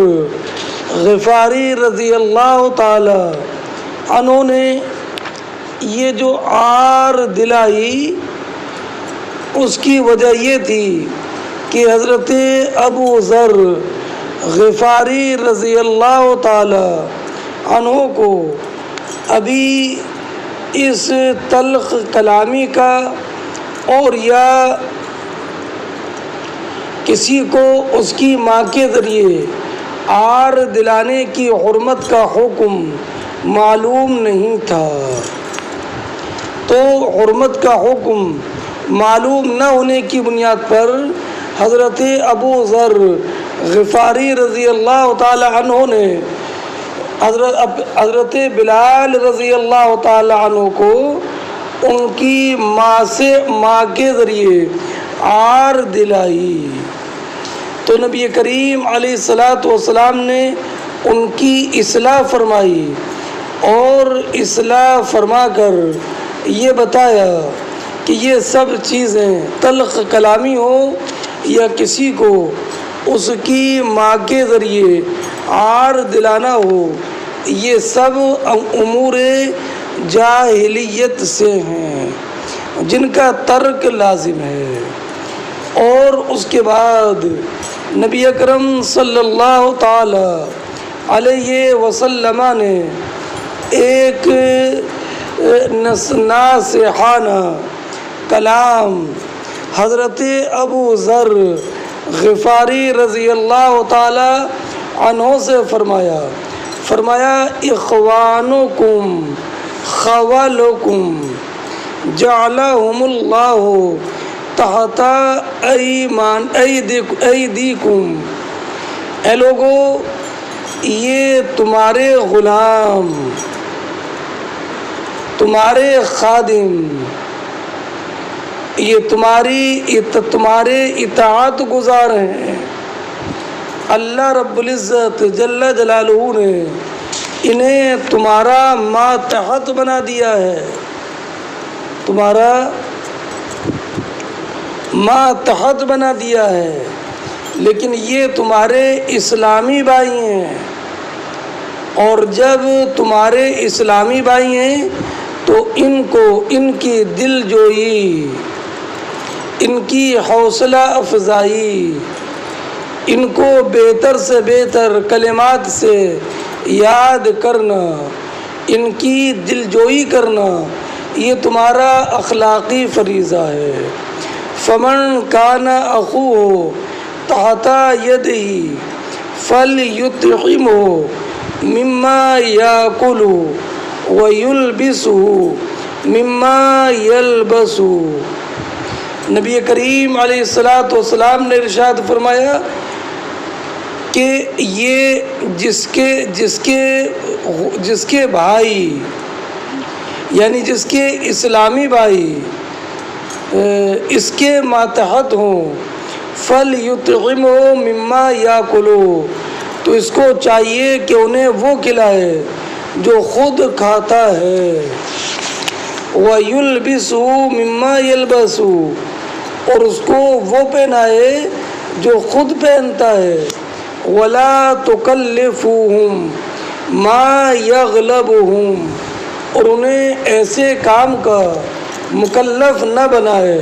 غفاری رضی اللہ تعالی عنہ نے یہ جو آر دلائی اس کی وجہ یہ تھی کہ حضرت ابو ذر غفاری رضی اللہ تعالی عنہ کو ابھی اس تلخ کلامی کا اور یا کسی کو اس کی ماں کے ذریعے عار دلانے کی حرمت کا حکم معلوم نہیں تھا، تو حرمت کا حکم معلوم نہ ہونے کی بنیاد پر حضرت ابو ذر غفاری رضی اللہ تعالی عنہ نے حضرت بلال رضی اللہ تعالی عنہ کو ان کی ماں کے ذریعے عار دلائی، تو نبی کریم علیہ الصلاۃ والسلام نے ان کی اصلاح فرمائی اور اصلاح فرما کر یہ بتایا کہ یہ سب چیزیں تلخ کلامی ہو یا کسی کو اس کی ماں کے ذریعے عار دلانا ہو، یہ سب امور جاہلیت سے ہیں جن کا ترک لازم ہے۔ اور اس کے بعد نبی اکرم صلی اللہ تعالی علیہ وسلم نے ایک ناصحانہ کلام حضرت ابو ذر غفاری رضی اللہ تعالی عنہ سے فرمایا اخوانکم خوالکم جعلہم اللہ تحت ایدیکم، اے لوگو یہ تمہارے غلام، تمہارے خادم، یہ تمہارے اطاعت گزار ہیں۔ اللہ رب العزت جل جلالہ نے انہیں تمہارا ماتحت بنا دیا ہے، تمہارا ماتحت بنا دیا ہے، لیکن یہ تمہارے اسلامی بھائی ہیں، اور جب تمہارے اسلامی بھائی ہیں تو ان کی دل جوئی، ان کی حوصلہ افزائی، ان کو بہتر سے بہتر کلمات سے یاد کرنا، ان کی دل جوئی کرنا، یہ تمہارا اخلاقی فریضہ ہے۔ فمن کان اخوہ تحت یدہ فلیطعمہ مما یاکل ویلبسہ مما یلبس۔ نبی کریم علیہ الصلاۃ والسلام نے ارشاد فرمایا کہ یہ جس کے بھائی، یعنی جس کے اسلامی بھائی اس کے ماتحت ہوں، فلیطعمہ مما یاکل، تو اس کو چاہیے کہ انہیں وہ کھلائے جو خود کھاتا ہے، وَيُلْبِسُهُ مِمَّا يَلْبَسُ، اور اس کو وہ پہنائے جو خود پہنتا ہے، وَلَا تُكَلِّفُوهُمْ مَا يَغْلَبُهُمْ، اور انہیں ایسے کام کا مکلف نہ بنائے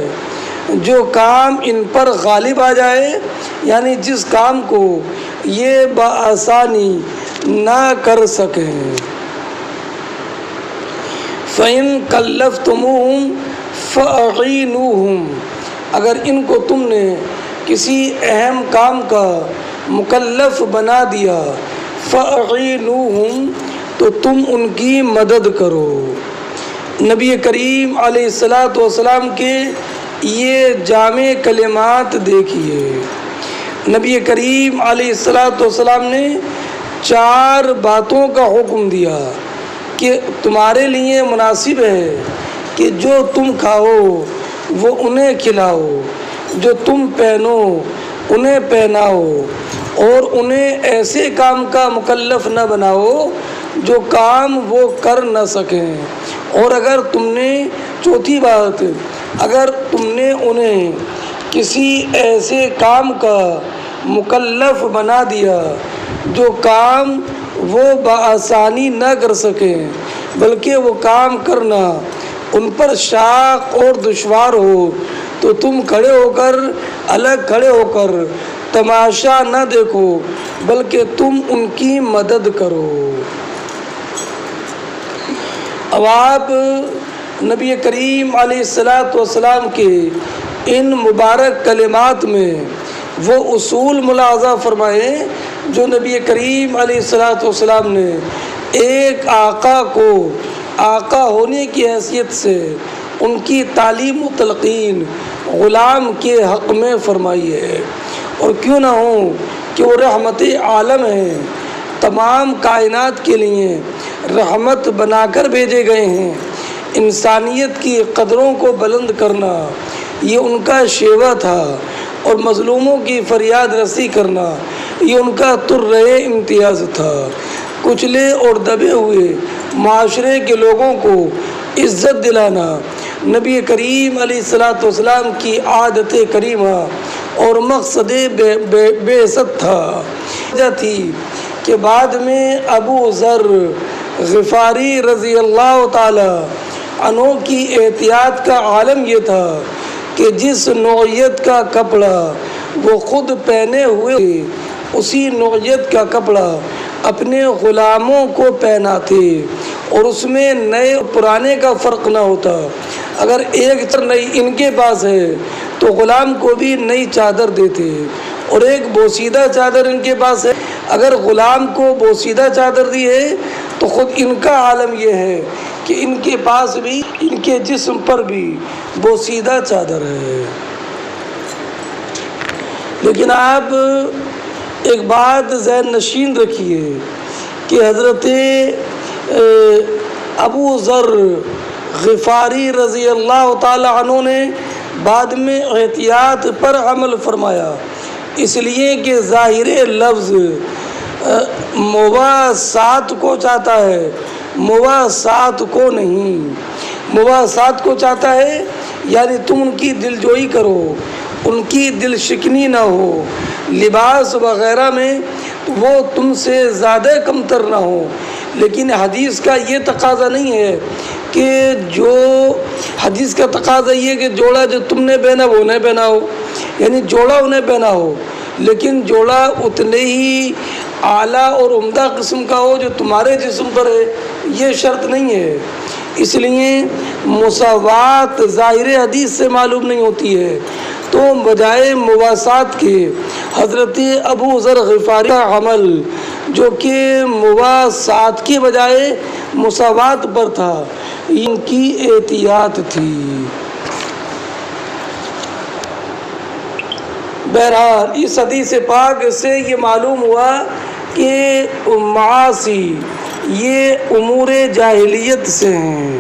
جو کام ان پر غالب آ جائے، یعنی جس کام کو یہ بآسانی نہ کر سکیں۔ فَإِن كَلَّفْتُمُوهُمْ فَأَعِينُوهُمْ، اگر ان کو تم نے کسی اہم کام کا مکلف بنا دیا، فَأَعِينُوهُمْ، تو تم ان کی مدد کرو۔ نبی کریم علیہ الصلاۃ والسلام کے یہ جامع کلمات دیکھیے۔ نبی کریم علیہ الصلاۃ والسلام نے 4 باتوں کا حکم دیا کہ تمہارے لیے مناسب ہے کہ جو تم کھاؤ وہ انہیں کھلاؤ، جو تم پہنو انہیں پہناؤ، اور انہیں ایسے کام کا مکلف نہ بناؤ جو کام وہ کر نہ سکیں، اور اگر تم نے چوتھی بات، اگر تم نے انہیں کسی ایسے کام کا مکلف بنا دیا جو کام وہ بآسانی نہ کر سکیں، بلکہ وہ کام کرنا ان پر شاق اور دشوار ہو، تو تم الگ کھڑے ہو کر تماشا نہ دیکھو، بلکہ تم ان کی مدد کرو۔ اب آپ نبی کریم علیہ الصلاۃ والسلام کے ان مبارک کلمات میں وہ اصول ملاحظہ فرمائیں جو نبی کریم علیہ الصلاۃ والسلام نے ایک آقا کو آقا ہونے کی حیثیت سے ان کی تعلیم و تلقین غلام کے حق میں فرمائی ہے۔ اور کیوں نہ ہو کہ وہ رحمت عالم ہیں، تمام کائنات کے لیے رحمت بنا کر بھیجے گئے ہیں۔ انسانیت کی قدروں کو بلند کرنا یہ ان کا شیوا تھا، اور مظلوموں کی فریاد رسی کرنا یہ ان کا ترے امتیاز تھا۔ کچلے اور دبے ہوئے معاشرے کے لوگوں کو عزت دلانا نبی کریم علیہ الصلاۃ والسلام کی عادت کریمہ اور مقصد بعثت تھا۔ وجہ تھی کہ بعد میں ابو ذر غفاری رضی اللہ تعالی عنہ کی احتیاط کا عالم یہ تھا کہ جس نوعیت کا کپڑا وہ خود پہنے ہوئے اسی نوعیت کا کپڑا اپنے غلاموں کو پہناتے، اور اس میں نئے اور پرانے کا فرق نہ ہوتا۔ اگر ایک چادر نئی ان کے پاس ہے تو غلام کو بھی نئی چادر دیتے، اور ایک بوسیدہ چادر ان کے پاس ہے، اگر غلام کو بوسیدہ چادر دی ہے تو خود ان کا عالم یہ ہے کہ ان کے پاس بھی ان کے جسم پر بھی بوسیدہ چادر ہے۔ لیکن آپ ایک بات ذہن نشین رکھیے کہ حضرت ابو ذر غفاری رضی اللہ تعالی عنہ نے بعد میں احتیاط پر عمل فرمایا، اس لیے کہ ظاہر لفظ مواسات کو چاہتا ہے، مواسات کو نہیں۔ مواسات کو چاہتا ہے یعنی تم ان کی دل جوئی کرو، ان کی دل شکنی نہ ہو، لباس وغیرہ میں وہ تم سے زیادہ کمتر نہ ہو۔ لیکن حدیث کا یہ تقاضا نہیں ہے کہ جو حدیث کا تقاضا یہ کہ جوڑا جو تم نے پہنا وہ انہیں پہنا ہو، یعنی جوڑا انہیں پہنا ہو، لیکن جوڑا اتنے ہی اعلیٰ اور عمدہ قسم کا ہو جو تمہارے جسم پر ہے، یہ شرط نہیں ہے۔ اس لیے مساوات ظاہر حدیث سے معلوم نہیں ہوتی ہے، تو بجائے مواسات کے حضرت ابو ذر غفاری کا عمل جو کہ مواسات کے بجائے مساوات پر تھا، ان کی احتیاط تھی۔ بہرحال اس حدیث پاک سے یہ معلوم ہوا کہ معاصی یہ امور جاہلیت سے ہیں۔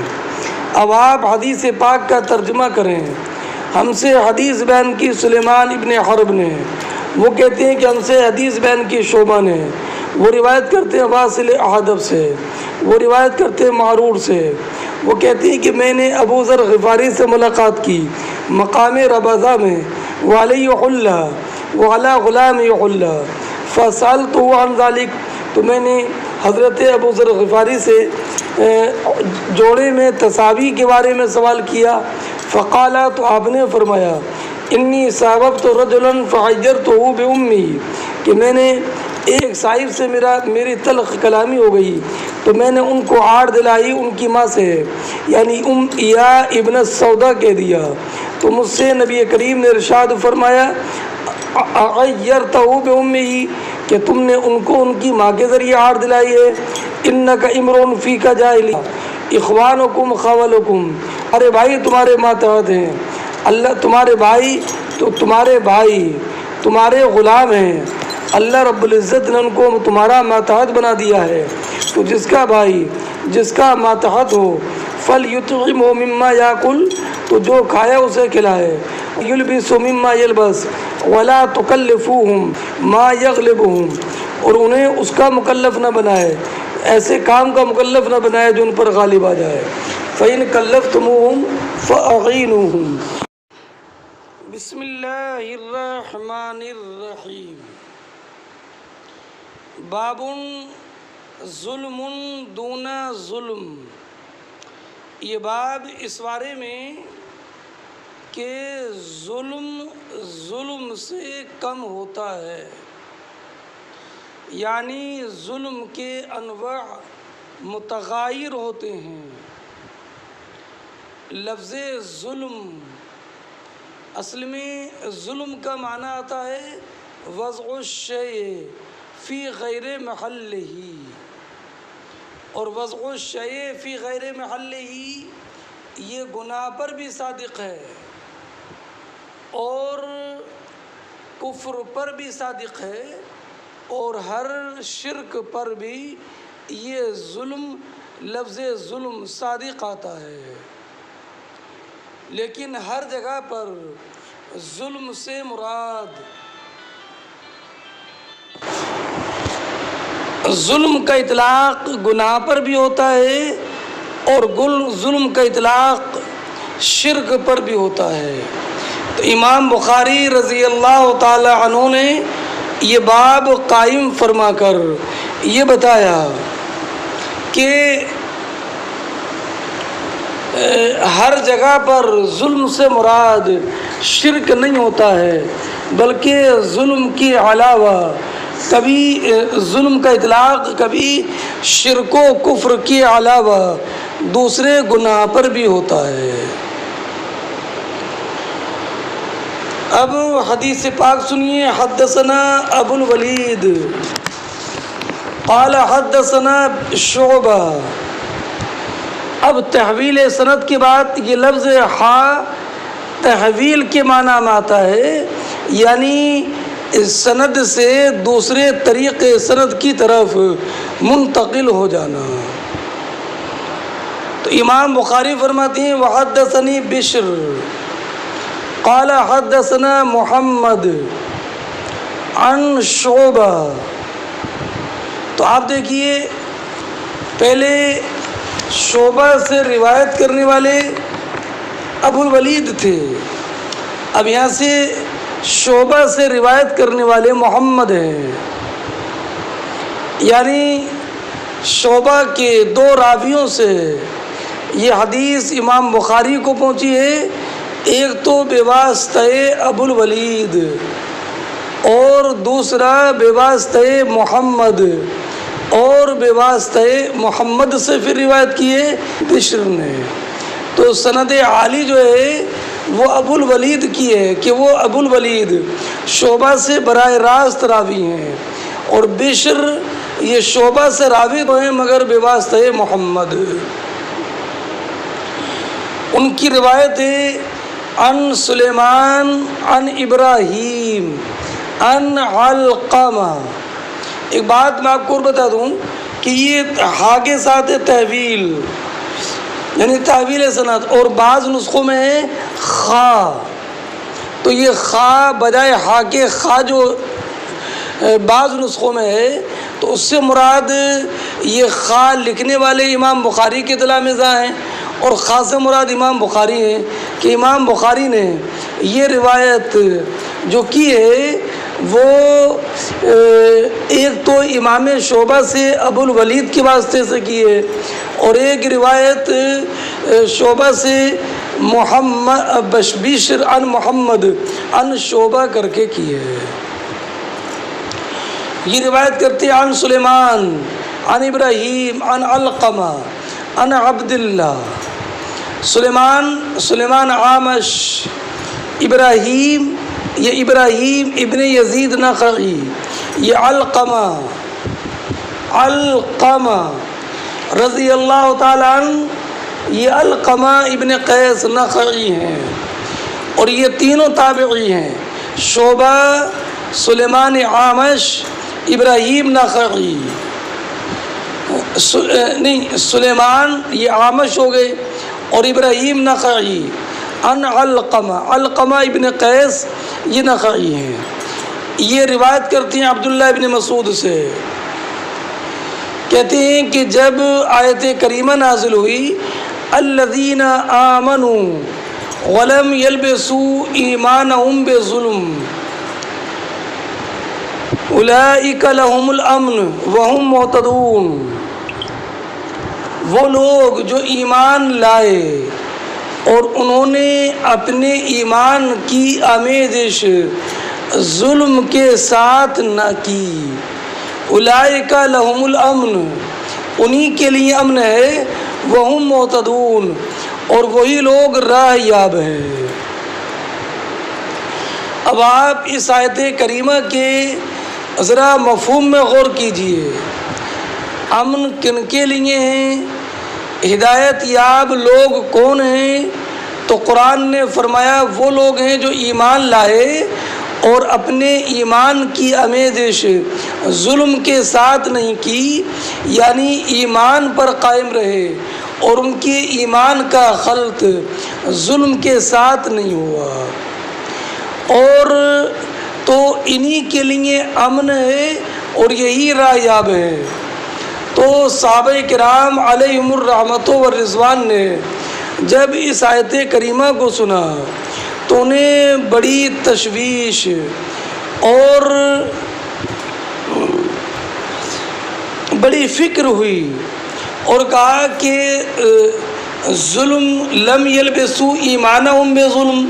اب آپ حدیث پاک کا ترجمہ کریں۔ ہم سے حدیث بیان کی سلیمان ابن حرب نے، وہ کہتے ہیں کہ ہم سے حدیث بیان کی شعبہ نے، وہ روایت کرتے ہیں واصل احدب سے، وہ روایت کرتے ہیں معرور سے، وہ کہتے ہیں کہ میں نے ابو ذر غفاری سے ملاقات کی مقام ربضہ میں، وعلی حلہ وعلی غلام حلہ فسألتہ عن ذلک، تو میں نے حضرت ابو ذر غفاری سے جوڑے میں تساوی کے بارے میں سوال کیا، فقالا، تو آپ نے فرمایا، انی صاببت رجلا فعیرتہ بامی، کہ میں نے ایک صاحب سے میری تلخ کلامی ہو گئی تو میں نے ان کو آڑ دلائی ان کی ماں سے، یعنی یا ابن السودا کہہ دیا، تو مجھ سے نبی کریم نے ارشاد فرمایا، عیرتہ بامی، کہ تم نے ان کو ان کی ماں کے ذریعے آڑ دلائی ہے، انک امرؤ فیک جاہلی اخوانکم خولکم، ارے بھائی تمہارے ماتحت ہیں، اللہ تمہارے بھائی تو تمہارے بھائی تمہارے غلام ہیں، اللہ رب العزت نے ان کو تمہارا ماتحت بنا دیا ہے، تو جس کا بھائی جس کا ماتحت ہو فلیطعمہ مما یاکل، تو جو کھایا اسے کھلائے، یلبس مما یلبس ولا تکلفوہم ما یغلبہم، اور انہیں اس کا مکلف نہ بنائے، ایسے کام کا مکلف نہ بنائے جو ان پر غالب آ جائے، فإن کلفتموہم فأعینوہم۔ بسم اللہ الرحمن الرحیم۔ باب ظلم دون ظلم، یہ باب اس بارے میں کہ ظلم سے کم ہوتا ہے، یعنی ظلم کے انواع متغیر ہوتے ہیں۔ لفظ ظلم اصل میں ظلم کا معنی آتا ہے وضع الشیء فی غیر محلہ، اور وضع الشیء فی غیر محلہ یہ گناہ پر بھی صادق ہے اور کفر پر بھی صادق ہے، اور ہر شرک پر بھی یہ ظلم، لفظ ظلم صادق آتا ہے، لیکن ہر جگہ پر ظلم سے مراد ظلم کا اطلاق گناہ پر بھی ہوتا ہے اور ظلم کا اطلاق شرک پر بھی ہوتا ہے۔ تو امام بخاری رضی اللہ تعالی عنہ نے یہ باب قائم فرما کر یہ بتایا کہ ہر جگہ پر ظلم سے مراد شرک نہیں ہوتا ہے، بلکہ ظلم کے علاوہ کبھی ظلم کا اطلاق کبھی شرک و کفر کے علاوہ دوسرے گناہ پر بھی ہوتا ہے۔ اب حدیث پاک سنیے۔ حدثنا ابو الولید قال حدثنا شعبہ۔ اب تحویل سند کے بعد یہ لفظ تحویل کے معنی میں آتا ہے، یعنی سند سے دوسرے طریقے سند کی طرف منتقل ہو جانا۔ تو امام بخاری فرماتے ہیں وحدثنی بشر قال حدثنا محمد عن شعبہ۔ تو آپ دیکھیے پہلے شعبہ سے روایت کرنے والے ابو الولید تھے، اب یہاں سے شعبہ سے روایت کرنے والے محمد ہیں، یعنی شعبہ کے دو راویوں سے یہ حدیث امام بخاری کو پہنچی ہے، ایک تو بواسطہ ابو الولید اور دوسرا بواسطہ محمد، اور بواسطہ محمد سے پھر روایت کی ہے بشر نے۔ تو سند عالی جو ہے وہ ابو الولید کی ہے کہ وہ ابو الولید شعبہ سے براہ راست راوی ہیں، اور بشر یہ شعبہ سے راوی تو ہیں مگر بواسطہ محمد۔ ان کی روایت ہے عن سلیمان عن ابراہیم عن علقمہ۔ ایک بات میں آپ کو اور بتا دوں کہ یہ ہا کے ساتھ ہے تحویل، یعنی تحویل سند، اور بعض نسخوں میں ہے خا، تو یہ خا بجائے ہا کے خا جو بعض نسخوں میں ہے، تو اس سے مراد یہ خا لکھنے والے امام بخاری کے تلامذہ ہیں، اور خا سے مراد امام بخاری ہیں کہ امام بخاری نے یہ روایت جو کی ہے وہ ایک تو امام شعبہ سے ابو الولید کے واسطے سے کی ہے، اور ایک روایت شعبہ سے محمد بشر عن محمد عن شعبہ کر کے کی ہے۔ یہ روایت کرتے ہیں عن سلیمان عن ابراہیم عن علقمہ عن عبداللہ۔ سلیمان عامش، ابراہیم یہ ابراہیم ابن یزید نخعی، یہ علقمہ رضی اللہ تعالیٰ عنہ، یہ علقمہ ابن قیس نخعی ہیں، اور یہ تینوں تابعی ہیں، شعبہ، سلیمان عامش، ابراہیم نخعی۔ سلیمان یہ عامش ہو گئے، اور ابراہیم نخعی عن علقمہ ابن قیس یہ نخعی ہیں۔ یہ روایت کرتے ہیں عبداللہ ابن مسعود سے، کہتے ہیں کہ جب آیت کریمہ نازل ہوئی الذین آمنوا ولم یلبسوا ایمانہم بظلم اولئک لہم الامن وہم مہتدون، وہ لوگ جو ایمان لائے اور انہوں نے اپنے ایمان کی آمیزش ظلم کے ساتھ نہ کی، اولئک لہم الامن، انہی کے لیے امن ہے، وہم مہتدون، اور وہی لوگ راہ یاب ہیں۔ اب آپ اس آیت کریمہ کے ذرا مفہوم میں غور کیجئے۔ امن کن کے لیے ہیں؟ ہدایت یاب لوگ کون ہیں؟ تو قرآن نے فرمایا وہ لوگ ہیں جو ایمان لائے اور اپنے ایمان کی آمیزش ظلم کے ساتھ نہیں کی، یعنی ایمان پر قائم رہے اور ان کے ایمان کا خلط ظلم کے ساتھ نہیں ہوا، اور تو انہی کے لیے امن ہے اور یہی راہ یاب ہے۔ تو صحابہ کرام علیہم الرحمۃ والرضوان نے جب اس آیت کریمہ کو سنا تو انہیں بڑی تشویش اور بڑی فکر ہوئی اور کہا کہ ظلم لم یلبسوا ایمانہم بظلم،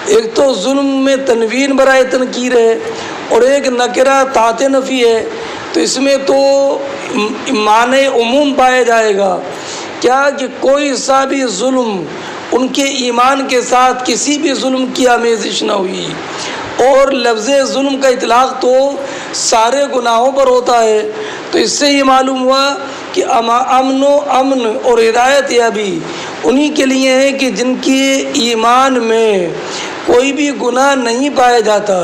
ایک تو ظلم میں تنوین برائے تنکیر ہے اور ایک نکرہ تحت نفی ہے، تو اس میں تو معنی عموم پایا جائے گا کیا کہ کوئی سا بھی ظلم ان کے ایمان کے ساتھ کسی بھی ظلم کی آمیزش نہ ہوئی، اور لفظ ظلم کا اطلاق تو سارے گناہوں پر ہوتا ہے۔ تو اس سے یہ معلوم ہوا کہ امن اور ہدایت یابی انہی کے لیے ہے کہ جن کے ایمان میں کوئی بھی گناہ نہیں پایا جاتا،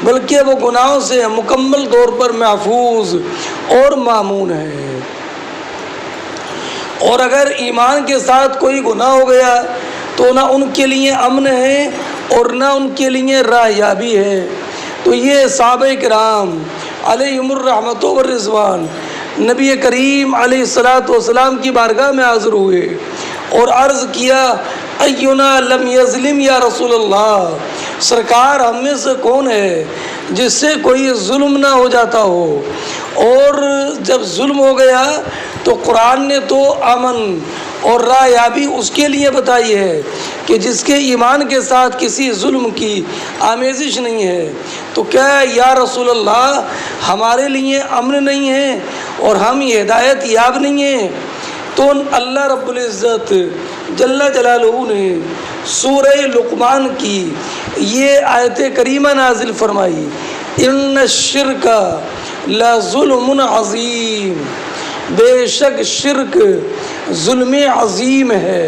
بلکہ وہ گناہوں سے مکمل طور پر محفوظ اور مامون ہے۔ اور اگر ایمان کے ساتھ کوئی گناہ ہو گیا تو نہ ان کے لیے امن ہے اور نہ ان کے لیے راہ یابی ہے۔ تو یہ صحابہ کرام علیہم الرحمۃ والرضوان نبی کریم علیہ الصلاۃ والسلام کی بارگاہ میں حاضر ہوئے اور عرض کیا اینا لم یظلم یا رسول اللہ، سرکار ہم میں سے کون ہے جس سے کوئی ظلم نہ ہو جاتا ہو؟ اور جب ظلم ہو گیا تو قرآن نے تو امن اور راہ یابی اس کے لیے بتائی ہے کہ جس کے ایمان کے ساتھ کسی ظلم کی آمیزش نہیں ہے۔ تو کیا یا رسول اللہ ہمارے لیے امن نہیں ہے اور ہم ہدایت یاب نہیں ہیں؟ تو اللہ رب العزت جل جلالہ نے سورہ لقمان کی یہ آیت کریمہ نازل فرمائی، ان الشرک لظلم عظیم، بے شک شرک ظلم عظیم ہے،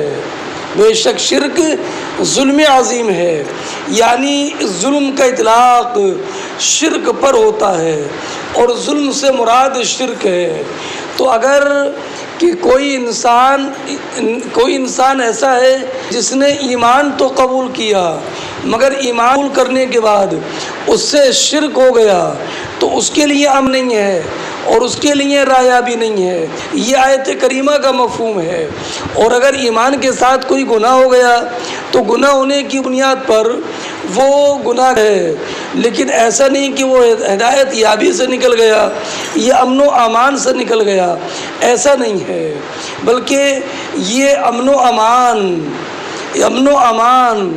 بے شک شرک ظلم عظیم ہے، یعنی ظلم کا اطلاق شرک پر ہوتا ہے اور ظلم سے مراد شرک ہے۔ تو اگر کہ کوئی انسان ایسا ہے جس نے ایمان تو قبول کیا مگر ایمان قبول کرنے کے بعد اس سے شرک ہو گیا تو اس کے لیے امن نہیں ہے اور اس کے لیے راہ یابی نہیں ہے، یہ آیت کریمہ کا مفہوم ہے۔ اور اگر ایمان کے ساتھ کوئی گناہ ہو گیا تو گناہ ہونے کی بنیاد پر وہ گناہ ہے، لیکن ایسا نہیں کہ وہ ہدایت یابی سے نکل گیا، یہ امن و امان سے نکل گیا، ایسا نہیں ہے، بلکہ یہ امن و امان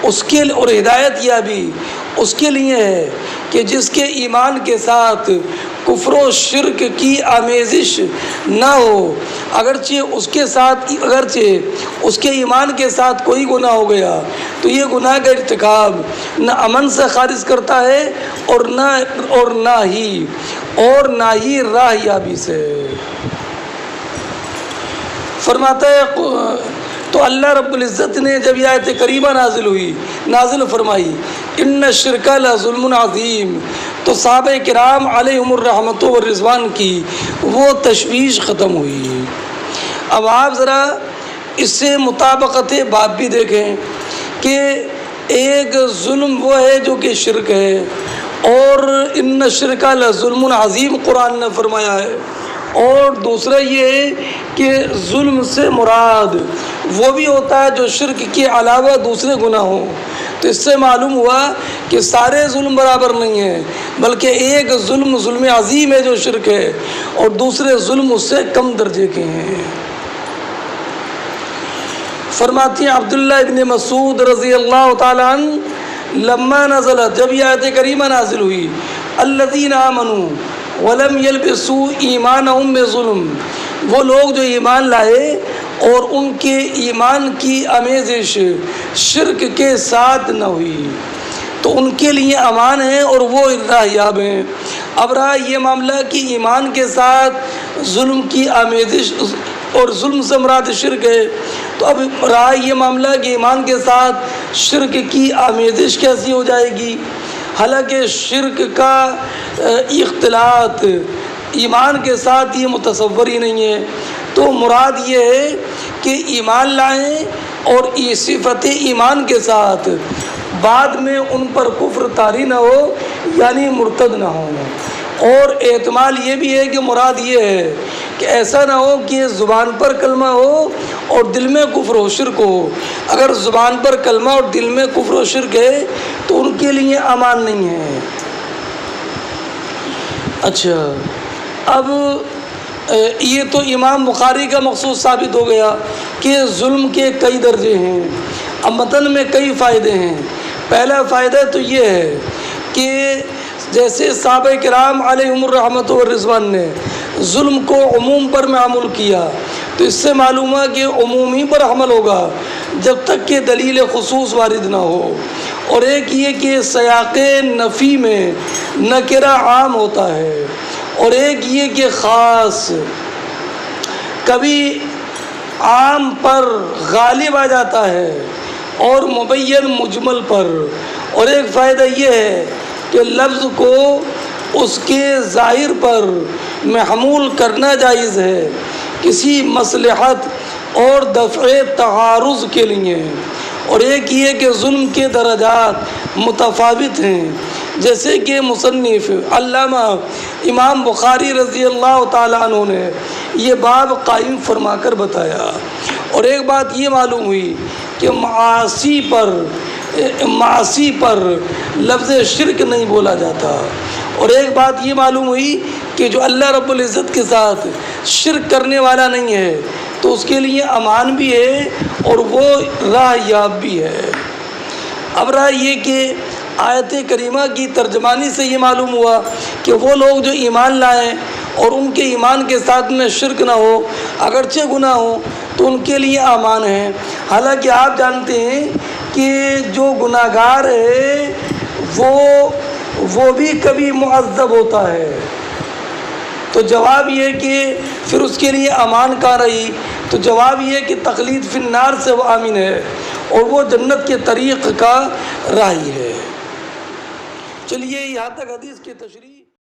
اس کے اور ہدایت یابی اس کے لیے ہے کہ جس کے ایمان کے ساتھ کفر و شرک کی آمیزش نہ ہو، اگرچہ اس کے ایمان کے ساتھ کوئی گناہ ہو گیا تو یہ گناہ کا ارتکاب نہ امن سے خارج کرتا ہے اور نہ ہی راہ یابی سے۔ فرماتا ہے تو اللہ رب العزت نے جب یہ آیت کریمہ نازل فرمائی ان الشرک لظلم عظیم، تو صحابہ کرام علیہم الرحمۃ والرضوان کی وہ تشویش ختم ہوئی۔ اب آپ ذرا اس سے مطابقت باب بھی دیکھیں کہ ایک ظلم وہ ہے جو کہ شرک ہے، اور ان الشرک لظلم عظیم قرآن نے فرمایا ہے، اور دوسرا یہ ہے کہ ظلم سے مراد وہ بھی ہوتا ہے جو شرک کے علاوہ دوسرے گناہ ہوں۔ تو اس سے معلوم ہوا کہ سارے ظلم برابر نہیں ہیں، بلکہ ایک ظلم عظیم ہے جو شرک ہے، اور دوسرے ظلم اس سے کم درجے کے ہیں۔ فرماتی ہیں عبداللہ ابن مسعود رضی اللہ تعالیٰ عنہ لما نزلت، جب یہ آیت کریمہ نازل ہوئی الذین آمنوا ولم یلبسوا ایمانہم بظلم، وہ لوگ جو ایمان لائے اور ان کے ایمان کی آمیزش شرک کے ساتھ نہ ہوئی، تو ان کے لیے امان ہے اور وہ راہ یاب ہیں۔ اب رہا یہ معاملہ کہ ایمان کے ساتھ ظلم کی آمیزش اور ظلم سے مراد شرک ہے، تو اب رہا یہ معاملہ کہ ایمان کے ساتھ شرک کی آمیزش کیسی ہو جائے گی؟ حالانکہ شرک کا اختلاط ایمان کے ساتھ یہ متصور ہی نہیں ہے۔ تو مراد یہ ہے کہ ایمان لائیں اور یہ صفت ایمان کے ساتھ بعد میں ان پر کفر طاری نہ ہو، یعنی مرتد نہ ہو۔ اور احتمال یہ بھی ہے کہ مراد یہ ہے کہ ایسا نہ ہو کہ زبان پر کلمہ ہو اور دل میں کفر و شرک ہو۔ اگر زبان پر کلمہ اور دل میں کفر و شرک ہے تو ان کے لیے امان نہیں ہے۔ اچھا، اب یہ تو امام بخاری کا مخصوص ثابت ہو گیا کہ ظلم کے کئی درجے ہیں۔ اب متن میں کئی فائدے ہیں۔ پہلا فائدہ تو یہ ہے کہ جیسے صحابہ کرام علیہم الرحمۃ والرضوان نے ظلم کو عموم پر معمول کیا، تو اس سے معلوم ہے کہ عموم ہی پر حمل ہوگا جب تک کہ دلیل خصوص وارد نہ ہو۔ اور ایک یہ کہ سیاق نفی میں نکرہ عام ہوتا ہے، اور ایک یہ کہ خاص کبھی عام پر غالب آ جاتا ہے اور مبین مجمل پر۔ اور ایک فائدہ یہ ہے کہ لفظ کو اس کے ظاہر پر محمول کرنا جائز ہے کسی مصلحت اور دفع تعارض کے لیے۔ اور ایک یہ کہ ظلم کے درجات متفاوت ہیں، جیسے کہ مصنف علامہ امام بخاری رضی اللہ تعالیٰ عنہ نے یہ باب قائم فرما کر بتایا۔ اور ایک بات یہ معلوم ہوئی کہ معاصی پر لفظ شرک نہیں بولا جاتا۔ اور ایک بات یہ معلوم ہوئی کہ جو اللہ رب العزت کے ساتھ شرک کرنے والا نہیں ہے تو اس کے لیے امان بھی ہے اور وہ راہ یاب بھی ہے۔ اب رہا یہ کہ آیت کریمہ کی ترجمانی سے یہ معلوم ہوا کہ وہ لوگ جو ایمان لائیں اور ان کے ایمان کے ساتھ میں شرک نہ ہو، اگرچہ گناہ ہو تو ان کے لیے امان ہے۔ حالانکہ آپ جانتے ہیں کہ جو گناہ گار ہے وہ بھی کبھی معذب ہوتا ہے، تو جواب یہ کہ پھر اس کے لیے امان کہاں رہی؟ تو جواب یہ کہ تخلید فی النار سے وہ آمین ہے اور وہ جنت کے طریق کا راہی ہے۔ چلیے یہاں تک حدیث کی تشریح۔